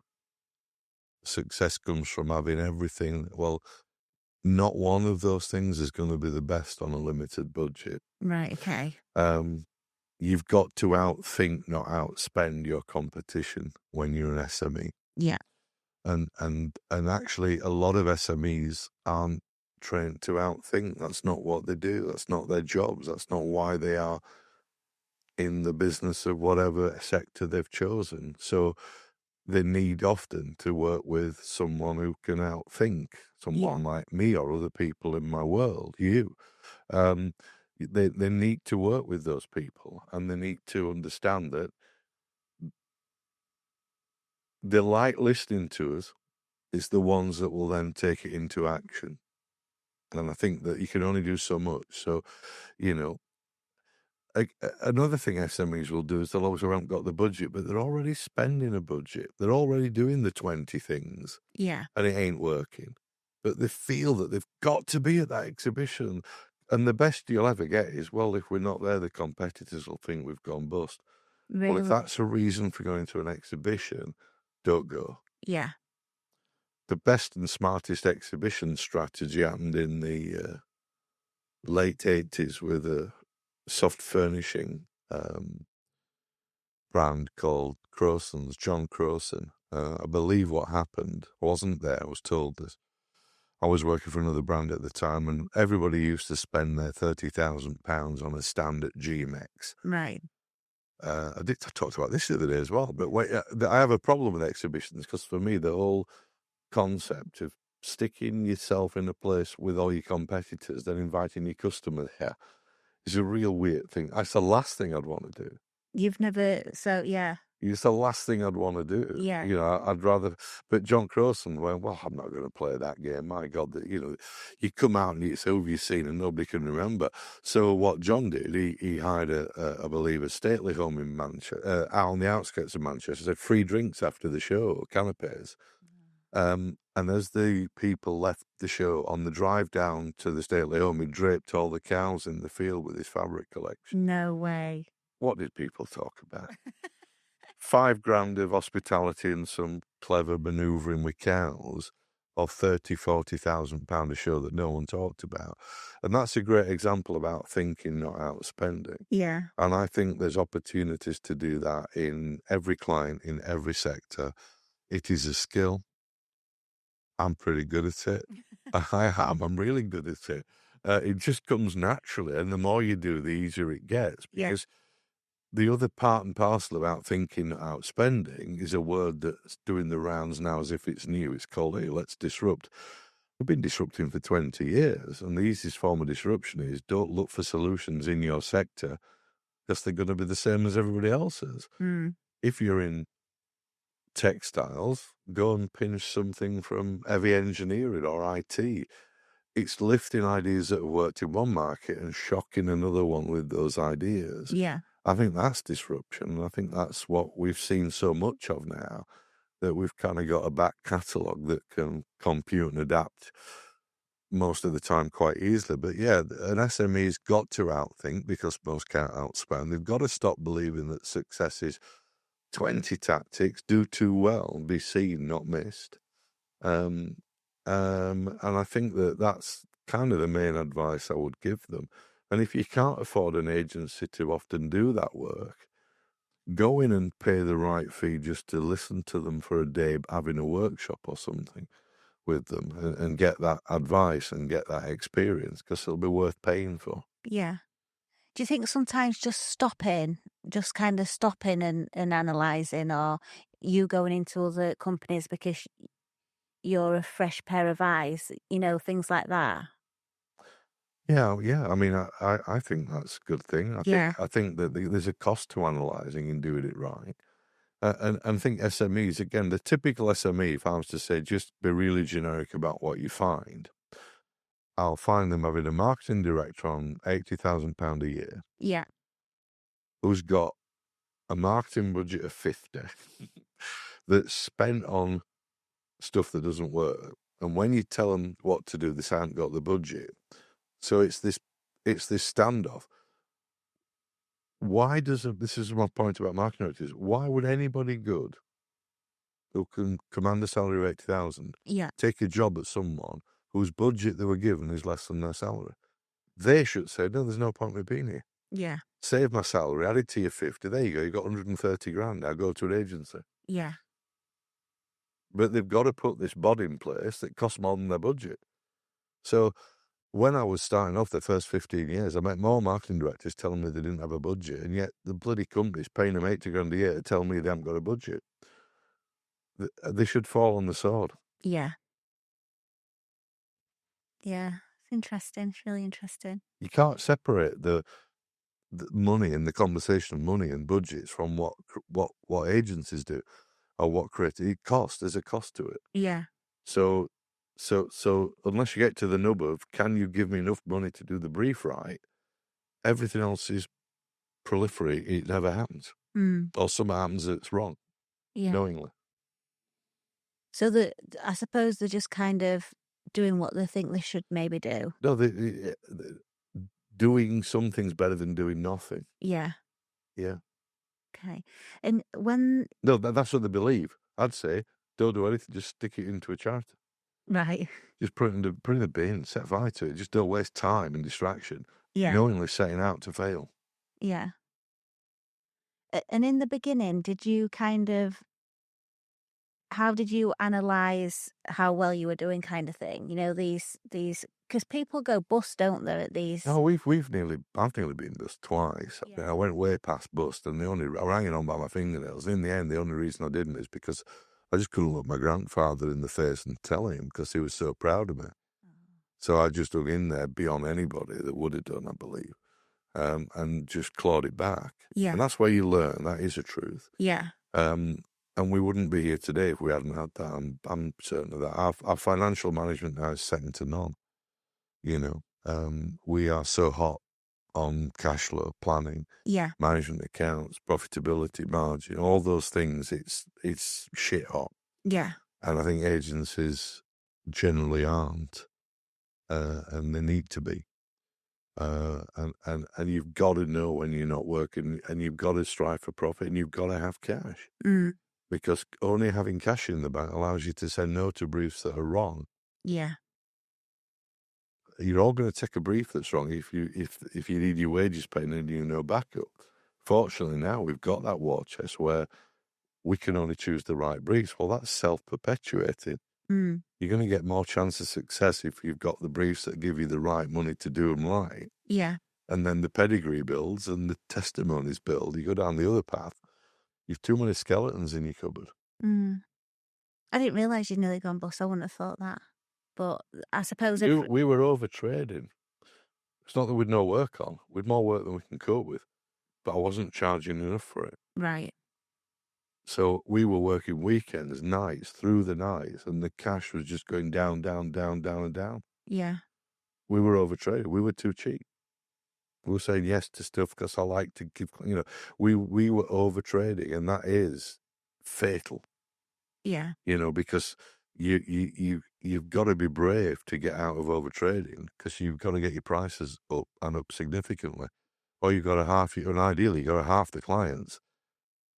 [SPEAKER 2] success comes from having everything. Well, not one of those things is going to be the best on a limited budget.
[SPEAKER 1] Right. Okay.
[SPEAKER 2] You've got to outthink, not outspend your competition when you're an SME.
[SPEAKER 1] Yeah.
[SPEAKER 2] And actually, a lot of SMEs aren't trained to outthink. That's not what they do. That's not their jobs. That's not why they are in the business of whatever sector they've chosen. So they need often to work with someone who can outthink, someone like me or other people in my world, you. They need to work with those people, and they need to understand that they like listening to us. It's the ones that will then take it into action. And I think that you can only do so much. So, you know, another thing SMEs will do is they'll always haven't got the budget, but they're already spending a budget. They're already doing the 20 things
[SPEAKER 1] Yeah.
[SPEAKER 2] and it ain't working. But they feel that they've got to be at that exhibition. And the best you'll ever get is, well, if we're not there, the competitors will think we've gone bust. Well, if
[SPEAKER 1] Really?
[SPEAKER 2] that's a reason for going to an exhibition, don't go.
[SPEAKER 1] Yeah.
[SPEAKER 2] The best and smartest exhibition strategy happened in the late 80s with a soft furnishing brand called Crowson's, John Crowson. I believe what happened, I wasn't there, I was told this. I was working for another brand at the time, and everybody used to spend their £30,000 on a stand at GMX.
[SPEAKER 1] Right.
[SPEAKER 2] I talked about this the other day as well, but I have a problem with exhibitions because for me, the whole concept of sticking yourself in a place with all your competitors, then inviting your customer there is a real weird thing. That's the last thing I'd want to do.
[SPEAKER 1] You've never, so yeah.
[SPEAKER 2] It's the last thing I'd want to do.
[SPEAKER 1] Yeah.
[SPEAKER 2] You know, I'd rather. But John Crowson went, well, I'm not going to play that game. My God, you come out and it's who have you seen and nobody can remember. So what John did, he hired I believe, a stately home in Manchester, out on the outskirts of Manchester. Said free drinks after the show, canapes. And as the people left the show on the drive down to the stately home, he draped all the cows in the field with his fabric collection.
[SPEAKER 1] No way.
[SPEAKER 2] What did people talk about? £5,000 of hospitality and some clever manoeuvring with cows, or £40,000 a show that no one talked about. And that's a great example about thinking, not outspending.
[SPEAKER 1] Yeah.
[SPEAKER 2] And I think there's opportunities to do that in every client, in every sector. It is a skill. I'm pretty good at it. I am. I'm really good at it. It just comes naturally. And the more you do, the easier it gets.
[SPEAKER 1] Yeah.
[SPEAKER 2] Because the other part and parcel about thinking outspending is a word that's doing the rounds now as if it's new. It's called, hey, let's disrupt. We've been disrupting for 20 years. And the easiest form of disruption is don't look for solutions in your sector because they're going to be the same as everybody else's.
[SPEAKER 1] Mm.
[SPEAKER 2] If you're in textiles, go and pinch something from heavy engineering or IT. It's lifting ideas that have worked in one market and shocking another one with those ideas.
[SPEAKER 1] Yeah.
[SPEAKER 2] I think that's disruption. I think that's what we've seen so much of now, that we've kind of got a back catalogue that can compute and adapt most of the time quite easily. But yeah, an SME's got to outthink because most can't outspend. They've got to stop believing that success is 20 tactics, do too well, be seen, not missed. And I think that that's kind of the main advice I would give them. And if you can't afford an agency to often do that work, go in and pay the right fee just to listen to them for a day, having a workshop or something with them and get that advice and get that experience because it'll be worth paying for.
[SPEAKER 1] Yeah. Do you think sometimes just kind of stopping and analysing, or you going into other companies because you're a fresh pair of eyes, things like that?
[SPEAKER 2] Yeah. I mean, I think that's a good thing.
[SPEAKER 1] Yeah.
[SPEAKER 2] I think that there's a cost to analysing and doing it right. And think SMEs, again, the typical SME, if I was to say, just be really generic about what you find, I'll find them having a marketing director on £80,000 a year
[SPEAKER 1] Yeah.
[SPEAKER 2] who's got a marketing budget of 50 that's spent on stuff that doesn't work. And when you tell them what to do, they haven't got the budget. So it's this standoff. This is my point about marketing directors, why would anybody good who can command a salary of 80,000
[SPEAKER 1] Yeah.
[SPEAKER 2] take a job at someone whose budget they were given is less than their salary? They should say, no, there's no point in being here.
[SPEAKER 1] Yeah.
[SPEAKER 2] Save my salary, add it to your 50. There you go. You got 130 grand. Now go to an agency.
[SPEAKER 1] Yeah.
[SPEAKER 2] But they've got to put this bod in place that costs more than their budget. So when I was starting off the first 15 years, I met more marketing directors telling me they didn't have a budget, and yet the bloody company's paying them 80 grand a year to tell me they haven't got a budget. They should fall on the sword.
[SPEAKER 1] Yeah. Yeah. It's interesting. It's really interesting.
[SPEAKER 2] You can't separate the money and the conversation of money and budgets from what agencies do. or what creative cost. There's a cost to it.
[SPEAKER 1] Yeah.
[SPEAKER 2] So unless you get to the nub of, can you give me enough money to do the brief right, everything else is proliferate. It never happens.
[SPEAKER 1] Mm.
[SPEAKER 2] Or something happens that's wrong,
[SPEAKER 1] Yeah.
[SPEAKER 2] knowingly.
[SPEAKER 1] So I suppose they're just kind of doing what they think they should maybe do.
[SPEAKER 2] No, doing something's better than doing nothing.
[SPEAKER 1] Yeah.
[SPEAKER 2] Yeah.
[SPEAKER 1] Okay. And when
[SPEAKER 2] No, that's what they believe. I'd say, don't do anything, just stick it into a charity.
[SPEAKER 1] right.
[SPEAKER 2] Just put it in the bin, set fire to it. Just don't waste time and distraction,
[SPEAKER 1] Yeah.
[SPEAKER 2] knowingly setting out to fail.
[SPEAKER 1] Yeah. And in the beginning, did you how did you analyze how well you were doing kind of thing? You know, these because people go bust, don't they, at these.
[SPEAKER 2] No, I've nearly been bust twice. I mean,
[SPEAKER 1] Yeah.
[SPEAKER 2] I went way past bust, and I was hanging on by my fingernails. In the end, the only reason I didn't is because I just couldn't look my grandfather in the face and tell him, because he was so proud of me. So I just dug in there beyond anybody that would have done, I believe, and just clawed it back.
[SPEAKER 1] Yeah.
[SPEAKER 2] And that's where you learn. That is a truth.
[SPEAKER 1] Yeah.
[SPEAKER 2] And we wouldn't be here today if we hadn't had that. I'm certain of that. Our financial management now is second to none. You know, we are so hot on cash flow planning,
[SPEAKER 1] Yeah.
[SPEAKER 2] management accounts, profitability margin, all those things. It's shit hot,
[SPEAKER 1] Yeah.
[SPEAKER 2] and I think agencies generally aren't, and they need to be. And you've got to know when you're not working, and you've got to strive for profit, and you've got to have cash, because only having cash in the bank allows you to say no to briefs that are wrong.
[SPEAKER 1] Yeah.
[SPEAKER 2] You're all going to take a brief that's wrong if you need your wages paid and you know backup. Fortunately, now we've got that war chest where we can only choose the right briefs. Well, that's self-perpetuating. You're going to get more chance of success if you've got the briefs that give you the right money to do them right.
[SPEAKER 1] Yeah.
[SPEAKER 2] And then the pedigree builds and the testimonies build. You go down the other path, you've too many skeletons in your cupboard.
[SPEAKER 1] I didn't realise you'd nearly gone bust. I wouldn't have thought that. But I suppose
[SPEAKER 2] We were overtrading. It's not that we'd no work on. We'd more work than we can cope with. But I wasn't charging enough for it.
[SPEAKER 1] right.
[SPEAKER 2] So we were working weekends, nights, through the nights, and the cash was just going down, down, down, down, and down.
[SPEAKER 1] Yeah.
[SPEAKER 2] We were overtraded. We were too cheap. We were saying yes to stuff because I like to give, we were overtrading, and that is fatal,
[SPEAKER 1] Yeah.
[SPEAKER 2] because you've got to be brave to get out of overtrading, because you've got to get your prices up and up significantly. Or you've got and ideally you've got to half the clients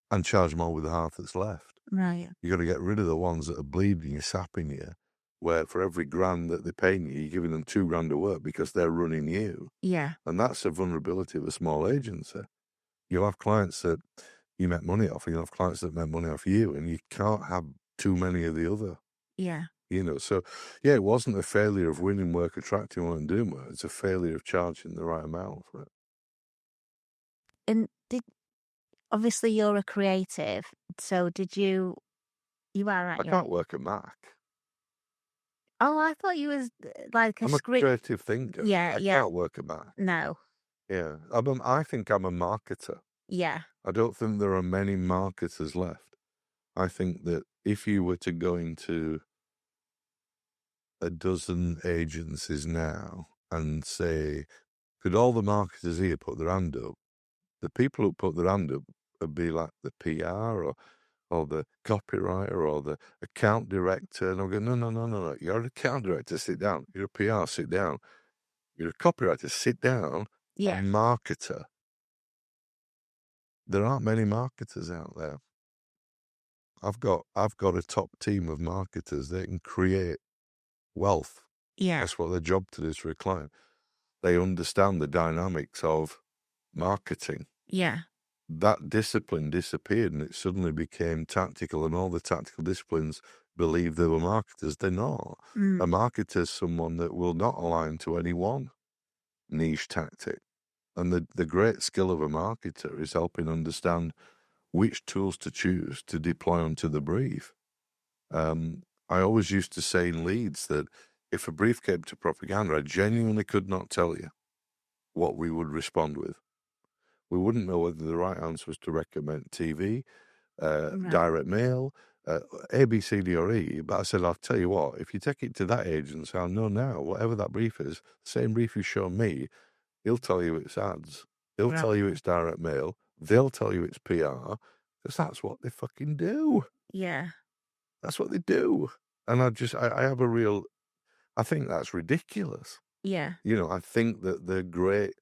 [SPEAKER 2] and charge more with the half that's left.
[SPEAKER 1] Right.
[SPEAKER 2] You got to get rid of the ones that are bleeding you, sapping you, where for every grand that they're paying you, you're giving them $2,000 of work because they're running you.
[SPEAKER 1] Yeah.
[SPEAKER 2] And that's a vulnerability of a small agency. You'll have clients that you make money off, and you'll have clients that make money off you, and you can't have too many of the other.
[SPEAKER 1] Yeah.
[SPEAKER 2] So yeah, it wasn't a failure of winning work, attracting one, and doing work. It's a failure of charging the right amount for it.
[SPEAKER 1] And obviously you're a creative, so you are, aren't
[SPEAKER 2] I
[SPEAKER 1] you?
[SPEAKER 2] can't work a Mac.
[SPEAKER 1] Oh, I thought you was like
[SPEAKER 2] I'm a creative thinker.
[SPEAKER 1] Yeah,
[SPEAKER 2] I can't work a Mac.
[SPEAKER 1] No.
[SPEAKER 2] Yeah, I think I'm a marketer.
[SPEAKER 1] Yeah.
[SPEAKER 2] I don't think there are many marketers left. I think that if you were to go into a dozen agencies now and say, could all the marketers here put their hand up? The people who put their hand up would be like the PR or the copywriter or the account director. And I'll go, no. You're an account director, sit down. You're a PR, sit down. You're a copywriter, sit down.
[SPEAKER 1] Yeah.
[SPEAKER 2] A marketer. There aren't many marketers out there. I've got a top team of marketers that can create wealth.
[SPEAKER 1] Yeah.
[SPEAKER 2] That's what their job to do is for a client. They understand the dynamics of marketing.
[SPEAKER 1] Yeah.
[SPEAKER 2] That discipline disappeared, and it suddenly became tactical, and all the tactical disciplines believe they were marketers. They're not. A marketer is someone that will not align to any one niche tactic. And the great skill of a marketer is helping understand which tools to choose to deploy onto the brief. I always used to say in leads that if a brief came to propaganda, I genuinely could not tell you what we would respond with. We wouldn't know whether the right answer was to recommend TV,
[SPEAKER 1] Right.
[SPEAKER 2] direct mail, A, B, C, D, or E. But I said, I'll tell you what, if you take it to that agency, I'll know now, whatever that brief is, same brief you show me, he'll tell you it's ads. He'll
[SPEAKER 1] Right.
[SPEAKER 2] tell you it's direct mail. They'll tell you it's PR, because that's what they fucking do.
[SPEAKER 1] Yeah.
[SPEAKER 2] That's what they do. And I have a real, I think that's ridiculous.
[SPEAKER 1] Yeah.
[SPEAKER 2] I think that the great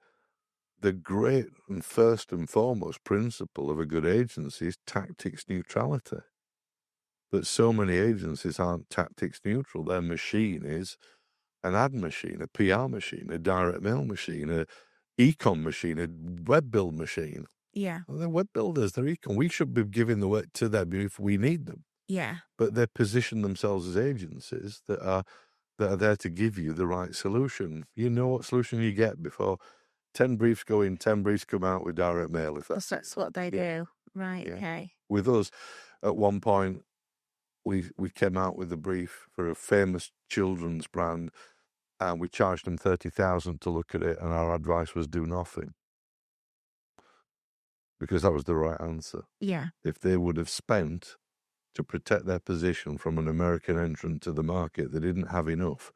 [SPEAKER 2] and first and foremost principle of a good agency is tactics neutrality. But so many agencies aren't tactics neutral. Their machine is an ad machine, a PR machine, a direct mail machine, a e-com machine, a web build machine.
[SPEAKER 1] Yeah.
[SPEAKER 2] Well, they're web builders, they're e-com. We should be giving the work to them if we need them.
[SPEAKER 1] Yeah.
[SPEAKER 2] But they position themselves as agencies that are there to give you the right solution. You know what solution you get before 10 briefs go in, 10 briefs come out with direct mail. If
[SPEAKER 1] That's what they do. Right.
[SPEAKER 2] Yeah.
[SPEAKER 1] Okay.
[SPEAKER 2] With us, at one point, we came out with a brief for a famous children's brand, and we charged them 30,000 to look at it, and our advice was do nothing, because that was the right answer.
[SPEAKER 1] Yeah.
[SPEAKER 2] If they would have spent to protect their position from an American entrant to the market, they didn't have enough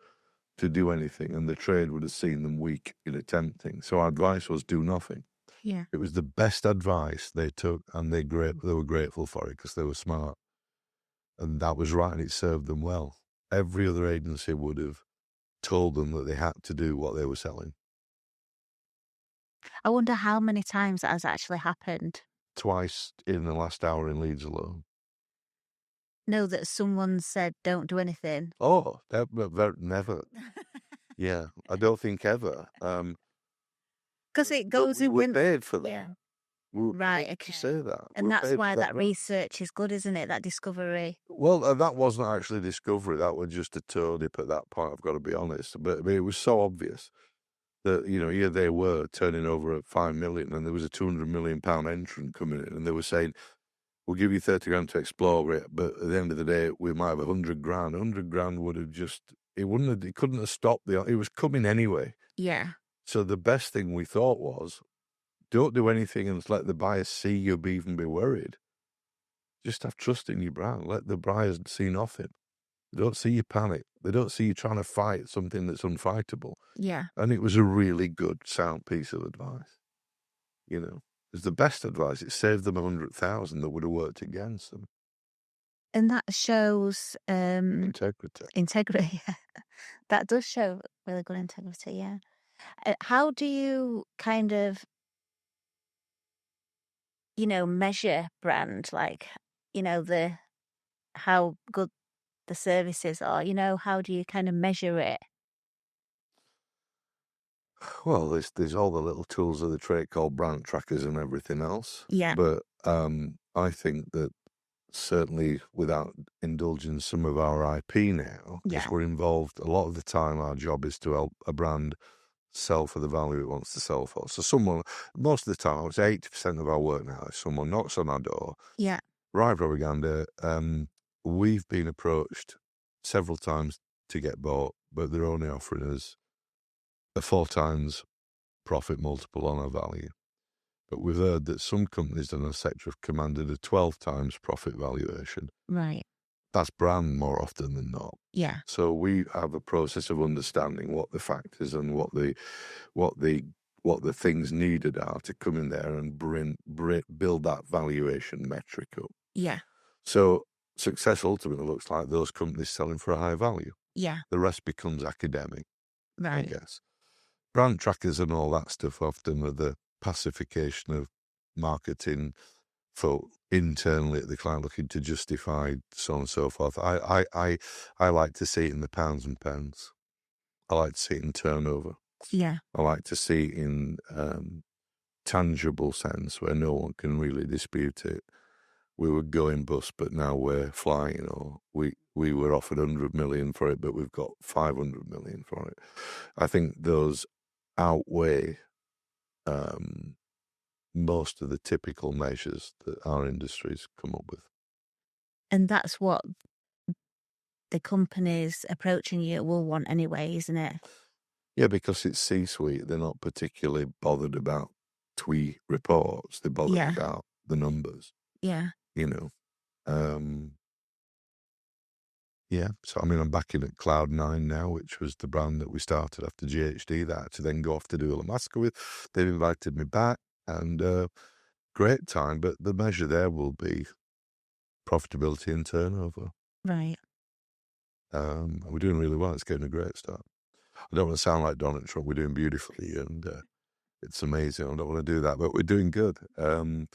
[SPEAKER 2] to do anything, and the trade would have seen them weak in attempting. So our advice was do nothing.
[SPEAKER 1] Yeah.
[SPEAKER 2] It was the best advice they took, and they were grateful for it because they were smart. And that was right, and it served them well. Every other agency would have told them that they had to do what they were selling.
[SPEAKER 1] I wonder how many times that has actually happened.
[SPEAKER 2] Twice in the last hour in Leeds alone.
[SPEAKER 1] No, that someone said, don't do anything.
[SPEAKER 2] Oh, never. Yeah, I don't think ever.
[SPEAKER 1] Because it goes in.
[SPEAKER 2] We're paid for that.
[SPEAKER 1] Yeah.
[SPEAKER 2] We're
[SPEAKER 1] Right.
[SPEAKER 2] paid
[SPEAKER 1] Okay.
[SPEAKER 2] to say that.
[SPEAKER 1] And
[SPEAKER 2] We're
[SPEAKER 1] that's
[SPEAKER 2] paid
[SPEAKER 1] why
[SPEAKER 2] for
[SPEAKER 1] that research is good, isn't it? That discovery.
[SPEAKER 2] Well, that wasn't actually discovery. That was just a toe dip at that point, I've got to be honest. But it was so obvious that, here they were turning over at 5 million, and there was a 200 million pound entrant coming in, and they were saying, we'll give you 30 grand to explore it, but at the end of the day, we might have 100 grand. 100 grand would have it couldn't have stopped it was coming anyway.
[SPEAKER 1] Yeah.
[SPEAKER 2] So the best thing we thought was, don't do anything and let the buyers see you even be worried. Just have trust in your brand. Let the buyers see nothing. They don't see you panic. They don't see you trying to fight something that's unfightable.
[SPEAKER 1] Yeah.
[SPEAKER 2] And it was a really good, sound piece of advice. It's the best advice. It saved them 100,000 that would have worked against them.
[SPEAKER 1] And that shows
[SPEAKER 2] Integrity.
[SPEAKER 1] Integrity. Yeah. That does show really good integrity. Yeah. How do you kind of, measure brand? Like, how good the services are. How do you kind of measure it?
[SPEAKER 2] Well, there's all the little tools of the trade called brand trackers and everything else.
[SPEAKER 1] Yeah.
[SPEAKER 2] But I think that certainly without indulging some of our IP now, because
[SPEAKER 1] Yeah.
[SPEAKER 2] we're involved, a lot of the time our job is to help a brand sell for the value it wants to sell for. So most of the time, I would say 80% of our work now, if someone knocks on our door,
[SPEAKER 1] Yeah.
[SPEAKER 2] right propaganda, we've been approached several times to get bought, but they're only offering us a 4 times profit multiple on our value. But we've heard that some companies in our sector have commanded a 12 times profit valuation.
[SPEAKER 1] Right.
[SPEAKER 2] That's brand more often than not.
[SPEAKER 1] Yeah.
[SPEAKER 2] So we have a process of understanding what the factors and what the things needed are to come in there and build that valuation metric up.
[SPEAKER 1] Yeah.
[SPEAKER 2] So success ultimately looks like those companies selling for a high value.
[SPEAKER 1] Yeah.
[SPEAKER 2] The rest becomes academic, I
[SPEAKER 1] Right.
[SPEAKER 2] guess. Brand trackers and all that stuff often are the pacification of marketing for internally at the client looking to justify so on and so forth. I like to see it in the pounds and pence. I like to see it in turnover.
[SPEAKER 1] Yeah.
[SPEAKER 2] I like to see it in tangible sense where no one can really dispute it. We were going bust, but now we're flying, or we were offered 100 million for it, but we've got 500 million for it. I think those outweigh most of the typical measures that our industries come up with.
[SPEAKER 1] And that's what the companies approaching you will want anyway, isn't it?
[SPEAKER 2] Yeah, because it's C-suite. They're not particularly bothered about twee reports. They're bothered about the numbers.
[SPEAKER 1] Yeah.
[SPEAKER 2] you know. Yeah, so I mean, I'm back in at Cloud9 now, which was the brand that we started after GHD that I had to then go off to do Illamasqua with. They've invited me back, and great time, but the measure there will be profitability and turnover.
[SPEAKER 1] Right.
[SPEAKER 2] And we're doing really well. It's getting a great start. I don't want to sound like Donald Trump. We're doing beautifully, and it's amazing. I don't want to do that, but we're doing good. And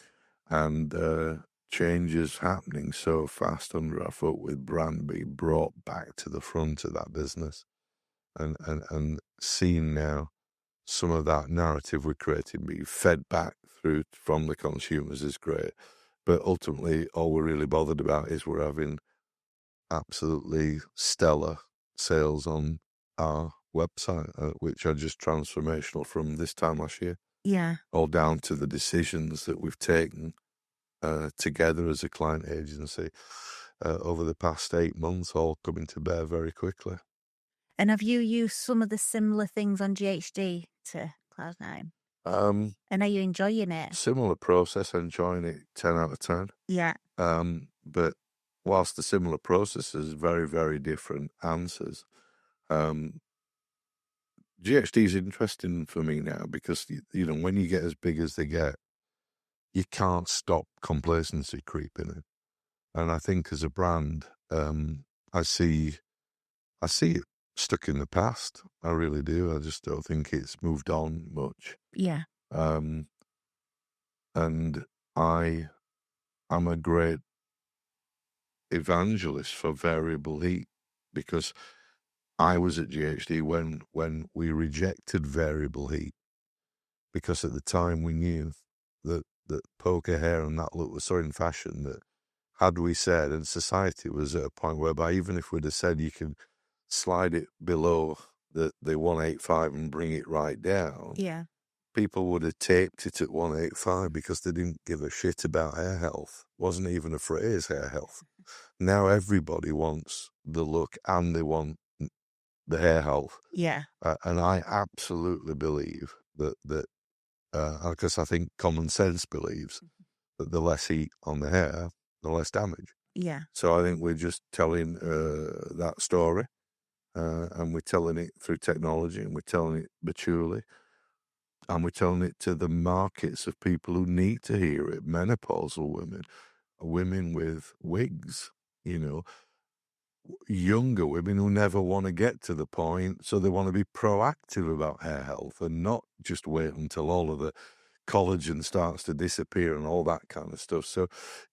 [SPEAKER 2] change is happening so fast under our foot, with brand being brought back to the front of that business, and seeing now some of that narrative we're creating being fed back through from the consumers is great. But ultimately, all we're really bothered about is we're having absolutely stellar sales on our website, which are just transformational from this time last year.
[SPEAKER 1] Yeah.
[SPEAKER 2] All down to the decisions that we've taken together as a client agency over the past 8 months, all coming to bear very quickly.
[SPEAKER 1] And have you used some of the similar things on GHD to Cloud9? And are you enjoying it?
[SPEAKER 2] Similar process, enjoying it 10 out of 10.
[SPEAKER 1] Yeah.
[SPEAKER 2] But whilst the similar processes, very, very different answers. GHD is interesting for me now because, you know, when you get as big as they get, you can't stop complacency creeping in. And I think as a brand, I see it stuck in the past. I really do. I just don't think it's moved on much.
[SPEAKER 1] Yeah.
[SPEAKER 2] And I'm a great evangelist for variable heat, because I was at GHD when we rejected variable heat, because at the time we knew that poker hair and that look was so in fashion that had we said, and society was at a point whereby even if we'd have said you can slide it below the 185 and bring it right down,
[SPEAKER 1] Yeah.
[SPEAKER 2] people would have taped it at 185 because they didn't give a shit about hair health. Wasn't even a phrase, hair health. Now everybody wants the look and they want the hair health.
[SPEAKER 1] Yeah.
[SPEAKER 2] And I absolutely believe that because I think common sense believes that the less heat on the hair, the less damage.
[SPEAKER 1] Yeah.
[SPEAKER 2] So I think we're just telling that story, and we're telling it through technology, and we're telling it maturely, and we're telling it to the markets of people who need to hear it. Menopausal women, women with wigs, you know, younger women who never want to get to the point, so they want to be proactive about hair health and not just wait until all of the collagen starts to disappear and all that kind of stuff. So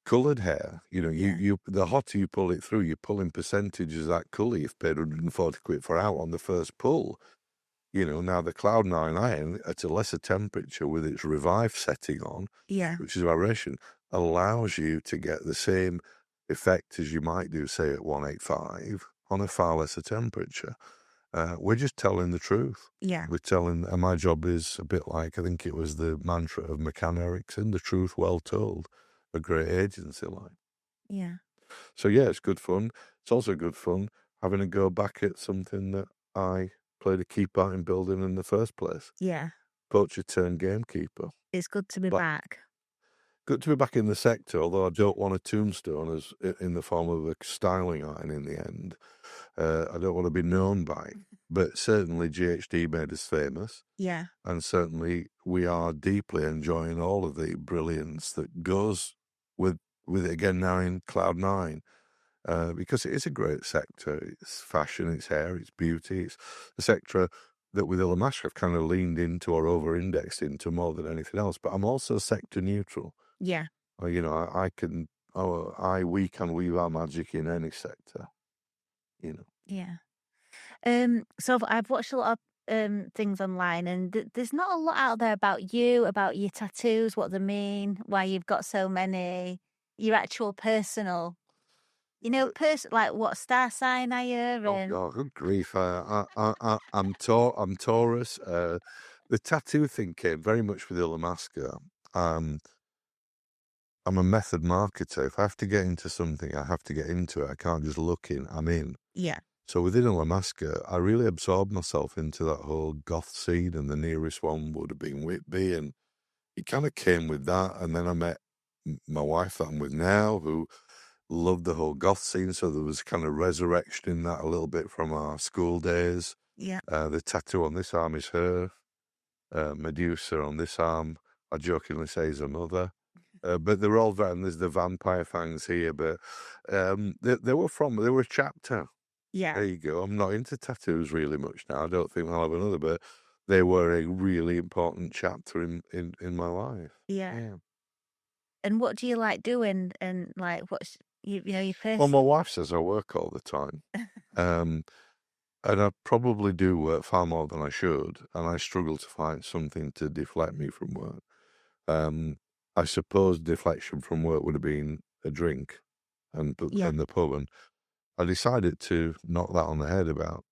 [SPEAKER 2] coloured hair, you know, you the hotter you pull it through, you're pulling percentages of that colour you've paid 140 quid for out on the first pull. You know, now the Cloud9 iron at a lesser temperature with its revive setting on,
[SPEAKER 1] Yeah.
[SPEAKER 2] which is vibration, allows you to get the same effect as you might do, say, at 185 on a far lesser temperature. We're just telling the truth.
[SPEAKER 1] Yeah.
[SPEAKER 2] We're telling, and my job is a bit like, I think it was the mantra of McCann Erickson, the truth well told, a great agency line.
[SPEAKER 1] Yeah.
[SPEAKER 2] So yeah, it's good fun. It's also good fun having a go back at something that I played a key part in building in the first place.
[SPEAKER 1] Yeah.
[SPEAKER 2] Poacher turned gamekeeper.
[SPEAKER 1] It's good to be
[SPEAKER 2] But-
[SPEAKER 1] back.
[SPEAKER 2] Good to be back in the sector, although I don't want a tombstone as in the form of a styling iron in the end. I don't want to be known by it. But certainly GHD made us famous.
[SPEAKER 1] Yeah.
[SPEAKER 2] And certainly we are deeply enjoying all of the brilliance that goes with it again now in Cloud9. Because it is a great sector. It's fashion, it's hair, it's beauty. It's a sector that with Illamasqua I've kind of leaned into or over-indexed into more than anything else. But I'm also sector neutral.
[SPEAKER 1] Yeah.
[SPEAKER 2] You know, we can weave our magic in any sector, you know.
[SPEAKER 1] Yeah. So I've watched a lot of things online, and there's not a lot out there about you, about your tattoos, what they mean, why you've got so many, your actual personal, like what star sign are you? And
[SPEAKER 2] Oh, good grief! I'm Taurus. The tattoo thing came very much with Illamasqua. I'm a method marketer. If I have to get into something, I have to get into it. I can't just look in. I'm in.
[SPEAKER 1] yeah.
[SPEAKER 2] So within Illamasqua, I really absorbed myself into that whole goth scene, and the nearest one would have been Whitby, and it kind of came with that. And then I met my wife that I'm with now, who loved the whole goth scene, so there was kind of resurrection in that a little bit from our school days.
[SPEAKER 1] Yeah.
[SPEAKER 2] The tattoo on this arm is her. Medusa on this arm, I jokingly say, is her mother. But they're all and there's the vampire fangs here, but they were a chapter.
[SPEAKER 1] Yeah.
[SPEAKER 2] There you go. I'm not into tattoos really much now. I don't think I'll have another, but they were a really important chapter in my life.
[SPEAKER 1] Yeah. And what do you like doing? And like, what's your
[SPEAKER 2] Well,
[SPEAKER 1] person?
[SPEAKER 2] my wife says I work all the time. And I probably do work far more than I should, and I struggle to find something to deflect me from work. I suppose deflection from work would have been a drink and the pub, and I decided to knock that on the head about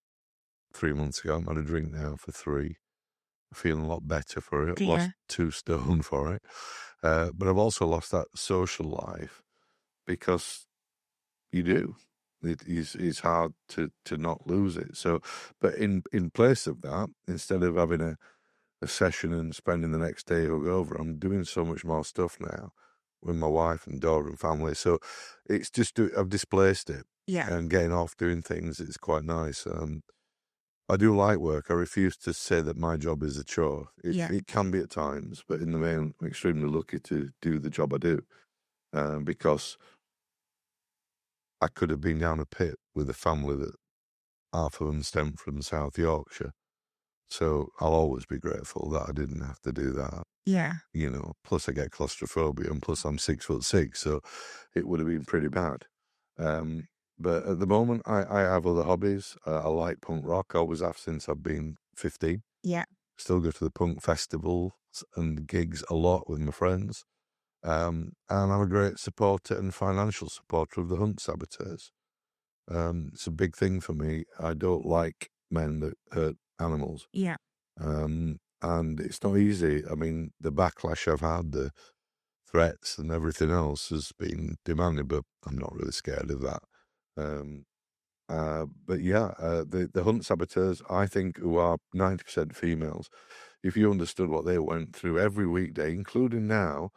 [SPEAKER 2] 3 months ago. I've had a drink now for 3. I'm feeling a lot better for it.
[SPEAKER 1] Yeah.
[SPEAKER 2] Lost 2 stone for it. But I've also lost that social life because you do. It's hard to not lose it. So, but in place of that, instead of having a session and spending the next day hungover, I'm doing so much more stuff now with my wife and daughter and family. So it's just, I've displaced it.
[SPEAKER 1] Yeah.
[SPEAKER 2] And getting off doing things is quite nice. I do like work. I refuse to say that my job is a chore. It can be at times, but in the main, I'm extremely lucky to do the job I do because I could have been down a pit with a family that half of them stem from South Yorkshire. So I'll always be grateful that I didn't have to do that.
[SPEAKER 1] Yeah.
[SPEAKER 2] Plus I get claustrophobia, and plus I'm 6'6", so it would have been pretty bad. But at the moment, I have other hobbies. I like punk rock. I always have since I've been 15.
[SPEAKER 1] Yeah.
[SPEAKER 2] Still go to the punk festivals and gigs a lot with my friends. And I'm a great supporter and financial supporter of the hunt saboteurs. It's a big thing for me. I don't like men that hurt animals.
[SPEAKER 1] Yeah.
[SPEAKER 2] And it's not easy. I mean, the backlash I've had, the threats and everything else has been demanding, but I'm not really scared of that. But yeah, the hunt saboteurs, I think, who are 90% females, if you understood what they went through every weekday, including now,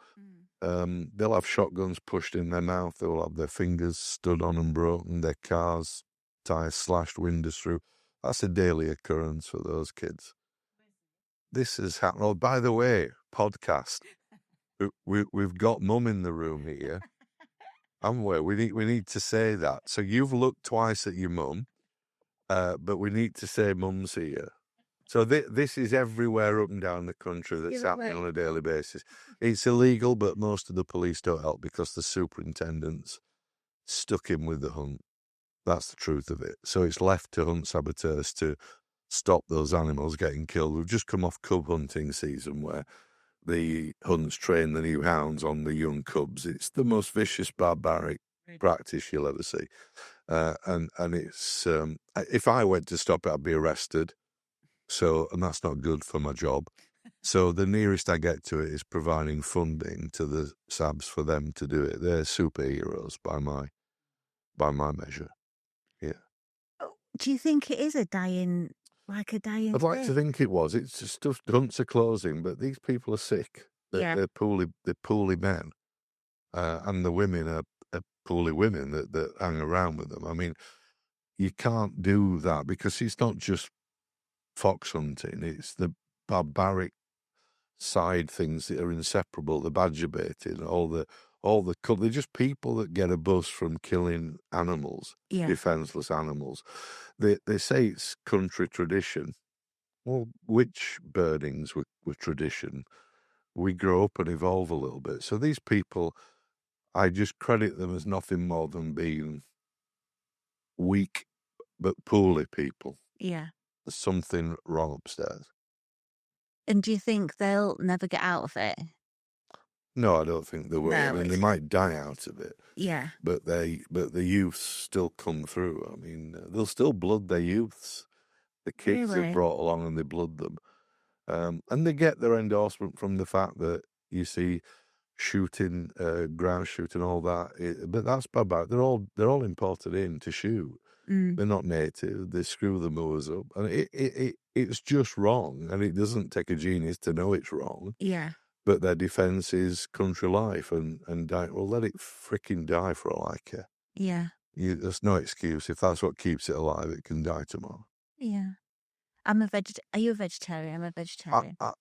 [SPEAKER 2] they'll have shotguns pushed in their mouth, they'll have their fingers stood on and broken, their cars, tires slashed, windows through. That's a daily occurrence for those kids. This is happening. Oh, by the way, podcast. We've got Mum in the room here. Haven't we? We need to say that. So you've looked twice at your mum, but we need to say Mum's here. So this is everywhere up and down the country that's happening on a daily basis. It's illegal, but most of the police don't help because the superintendent's stuck in with the hunt. That's the truth of it. So it's left to hunt saboteurs to stop those animals getting killed. We've just come off cub hunting season where the hunts train the new hounds on the young cubs. It's the most vicious, barbaric practice you'll ever see. And it's if I went to stop it, I'd be arrested. So, and that's not good for my job. So the nearest I get to it is providing funding to the SABs for them to do it. They're superheroes by my measure. Yeah.
[SPEAKER 1] Do you think it is a dying
[SPEAKER 2] I'd like to think it was. It's just stuff. Hunts are closing, but these people are sick. They're poorly men, and the women are poorly women that hang around with them. I mean, you can't do that because it's not just fox hunting; it's the barbaric side things that are inseparable. The badger baiting, all the they're just people that get a buzz from killing animals, defenseless animals. They say it's country tradition. Well, witch burnings were tradition. We grow up and evolve a little bit. So these people, I just credit them as nothing more than being weak but poorly people.
[SPEAKER 1] Yeah.
[SPEAKER 2] There's something wrong upstairs.
[SPEAKER 1] And do you think they'll never get out of it?
[SPEAKER 2] No, I don't think they will.
[SPEAKER 1] No,
[SPEAKER 2] I mean, they might die out of it.
[SPEAKER 1] Yeah.
[SPEAKER 2] But the youths still come through. I mean, they'll still blood their youths. The kids
[SPEAKER 1] Really?
[SPEAKER 2] they've brought along and they blood them. And they get their endorsement from the fact that you see shooting, ground shooting, all that. But that's barbaric. They're all imported in to shoot. They're not native. They screw the moors up, and it's just wrong. And it doesn't take a genius to know it's wrong.
[SPEAKER 1] Yeah.
[SPEAKER 2] but their defence is country life and die. Well, let it fricking die for all I care.
[SPEAKER 1] Yeah.
[SPEAKER 2] There's no excuse. If that's what keeps it alive, it can die tomorrow.
[SPEAKER 1] Yeah. Are you a vegetarian? I'm a
[SPEAKER 2] I,
[SPEAKER 1] vegetarian.
[SPEAKER 2] I,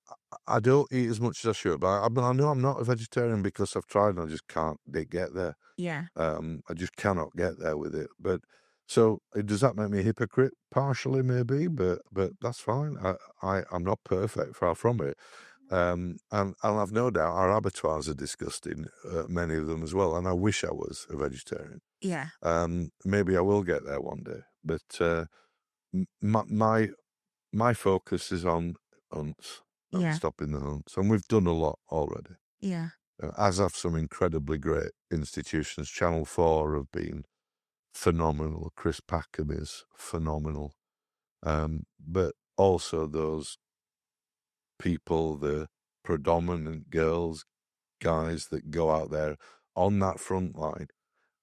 [SPEAKER 2] I don't eat as much as I should, but I know I'm not a vegetarian because I've tried and I just can't get there.
[SPEAKER 1] Yeah.
[SPEAKER 2] I just cannot get there with it. But so does that make me a hypocrite? Partially, maybe, but that's fine. I'm not perfect, far from it. And I've no doubt our abattoirs are disgusting, many of them as well. And I wish I was a vegetarian.
[SPEAKER 1] Yeah.
[SPEAKER 2] Maybe I will get there one day. But my focus is on hunts and
[SPEAKER 1] Yeah.
[SPEAKER 2] stopping the hunts, and we've done a lot already.
[SPEAKER 1] Yeah.
[SPEAKER 2] As have some incredibly great institutions. Channel 4 have been phenomenal. Chris Packham is phenomenal. But also those people, the predominant girls, guys that go out there on that front line,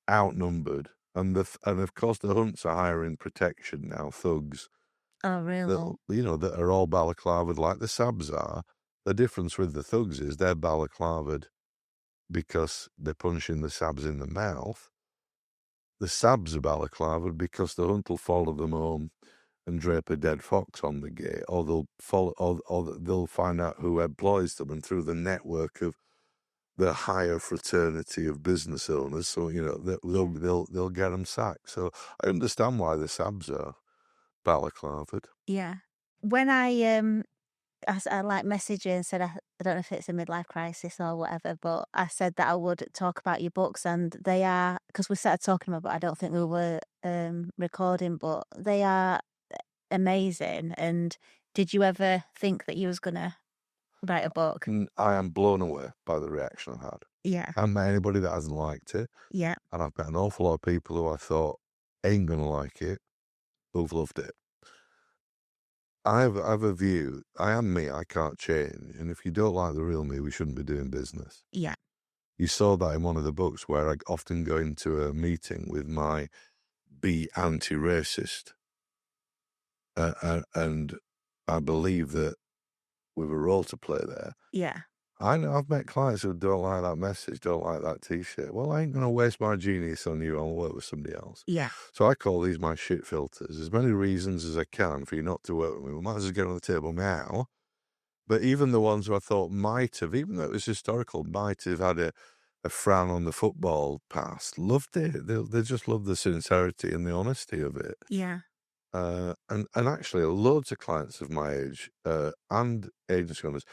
[SPEAKER 2] outnumbered. And of course the hunts are hiring protection now, thugs
[SPEAKER 1] Oh,
[SPEAKER 2] that
[SPEAKER 1] really?
[SPEAKER 2] that are all balaclavaed like the Sabs are. The difference with the thugs is they're balaclavaed because they're punching the Sabs in the mouth. The Sabs are balaclavaed because the hunt will follow them home and drape a dead fox on the gate, or they'll follow, or they'll find out who employs them, and through the network of the higher fraternity of business owners, so they'll get them sacked. So I understand why the Sabs are balaclavaed.
[SPEAKER 1] Yeah. When I like messaged you and said I don't know if it's a midlife crisis or whatever, but I said that I would talk about your books, and they are, because we started talking about, but I don't think we were recording, but they are amazing. And did you ever think that you was gonna write a book?
[SPEAKER 2] I am blown away by the reaction I've had.
[SPEAKER 1] Yeah.
[SPEAKER 2] I haven't met anybody that hasn't liked it,
[SPEAKER 1] Yeah.
[SPEAKER 2] and I've met an awful lot of people who I thought ain't gonna like it, who've loved it. I have a view. I am me. I can't change. And if you don't like the real me, we shouldn't be doing business.
[SPEAKER 1] Yeah.
[SPEAKER 2] You saw that in one of the books where I often go into a meeting with my be anti-racist, and I believe that with a role to play there.
[SPEAKER 1] Yeah.
[SPEAKER 2] I know I've met clients who don't like that message, don't like that T-shirt. Well, I ain't going to waste my genius on you. I'll work with somebody else.
[SPEAKER 1] Yeah.
[SPEAKER 2] So I call these my shit filters. As many reasons as I can for you not to work with me. We might as well get on the table now. But even the ones who I thought might have, even though it was historical, might have had a frown on the football past, loved it. They just loved the sincerity and the honesty of it.
[SPEAKER 1] Yeah.
[SPEAKER 2] And actually, loads of clients of my age and agency owners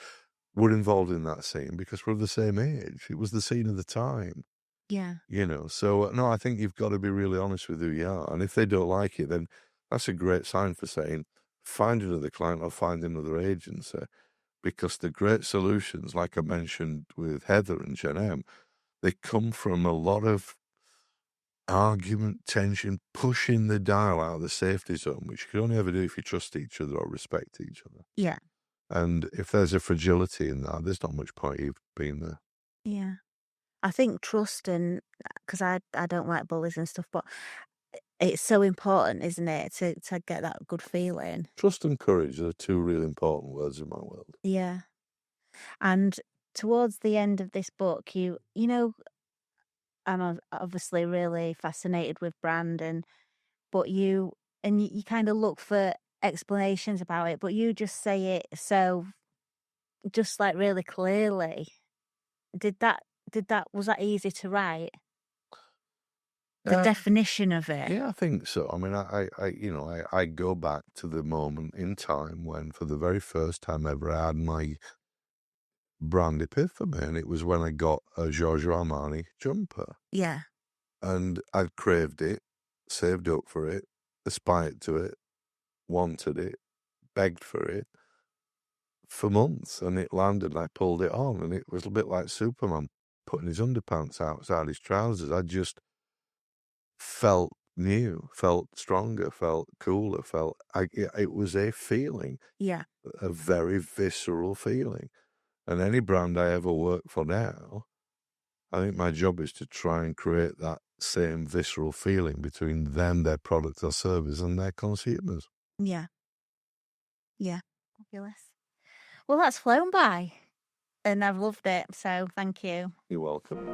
[SPEAKER 2] were involved in that scene because we're of the same age. It was the scene of the time,
[SPEAKER 1] Yeah.
[SPEAKER 2] So, no, I think you've got to be really honest with who you are. And if they don't like it, then that's a great sign for saying, find another client or find another agency. Because the great solutions, like I mentioned with Heather and GenM, they come from a lot of argument, tension, pushing the dial out of the safety zone, which you can only ever do if you trust each other or respect each other.
[SPEAKER 1] Yeah.
[SPEAKER 2] And if there's a fragility in that, there's not much point you've been there.
[SPEAKER 1] Yeah. I think trust, and because I don't like bullies and stuff, but it's so important, isn't it, to get that good feeling.
[SPEAKER 2] Trust and courage are two really important words in my world.
[SPEAKER 1] Yeah. And towards the end of this book, you know, obviously really fascinated with brand, and but you kind of look for explanations about it, but you just say it so just like really clearly. Did that was that easy to write? The definition of it.
[SPEAKER 2] Yeah, I think so. I mean, I go back to the moment in time when, for the very first time ever, I had my brand epiphany, and it was when I got a Giorgio Armani jumper,
[SPEAKER 1] Yeah.
[SPEAKER 2] and I'd craved it, saved up for it, aspired to it, wanted it, begged for it for months, and it landed, and I pulled it on, and it was a bit like Superman putting his underpants outside his trousers. I just felt new, felt stronger, felt cooler, it was a feeling,
[SPEAKER 1] Yeah.
[SPEAKER 2] a very visceral feeling. And any brand I ever work for now, I think my job is to try and create that same visceral feeling between them, their product or service, and their consumers.
[SPEAKER 1] Yeah. Yeah. Fabulous. Well, that's flown by. and I've loved it. So thank you.
[SPEAKER 2] You're welcome.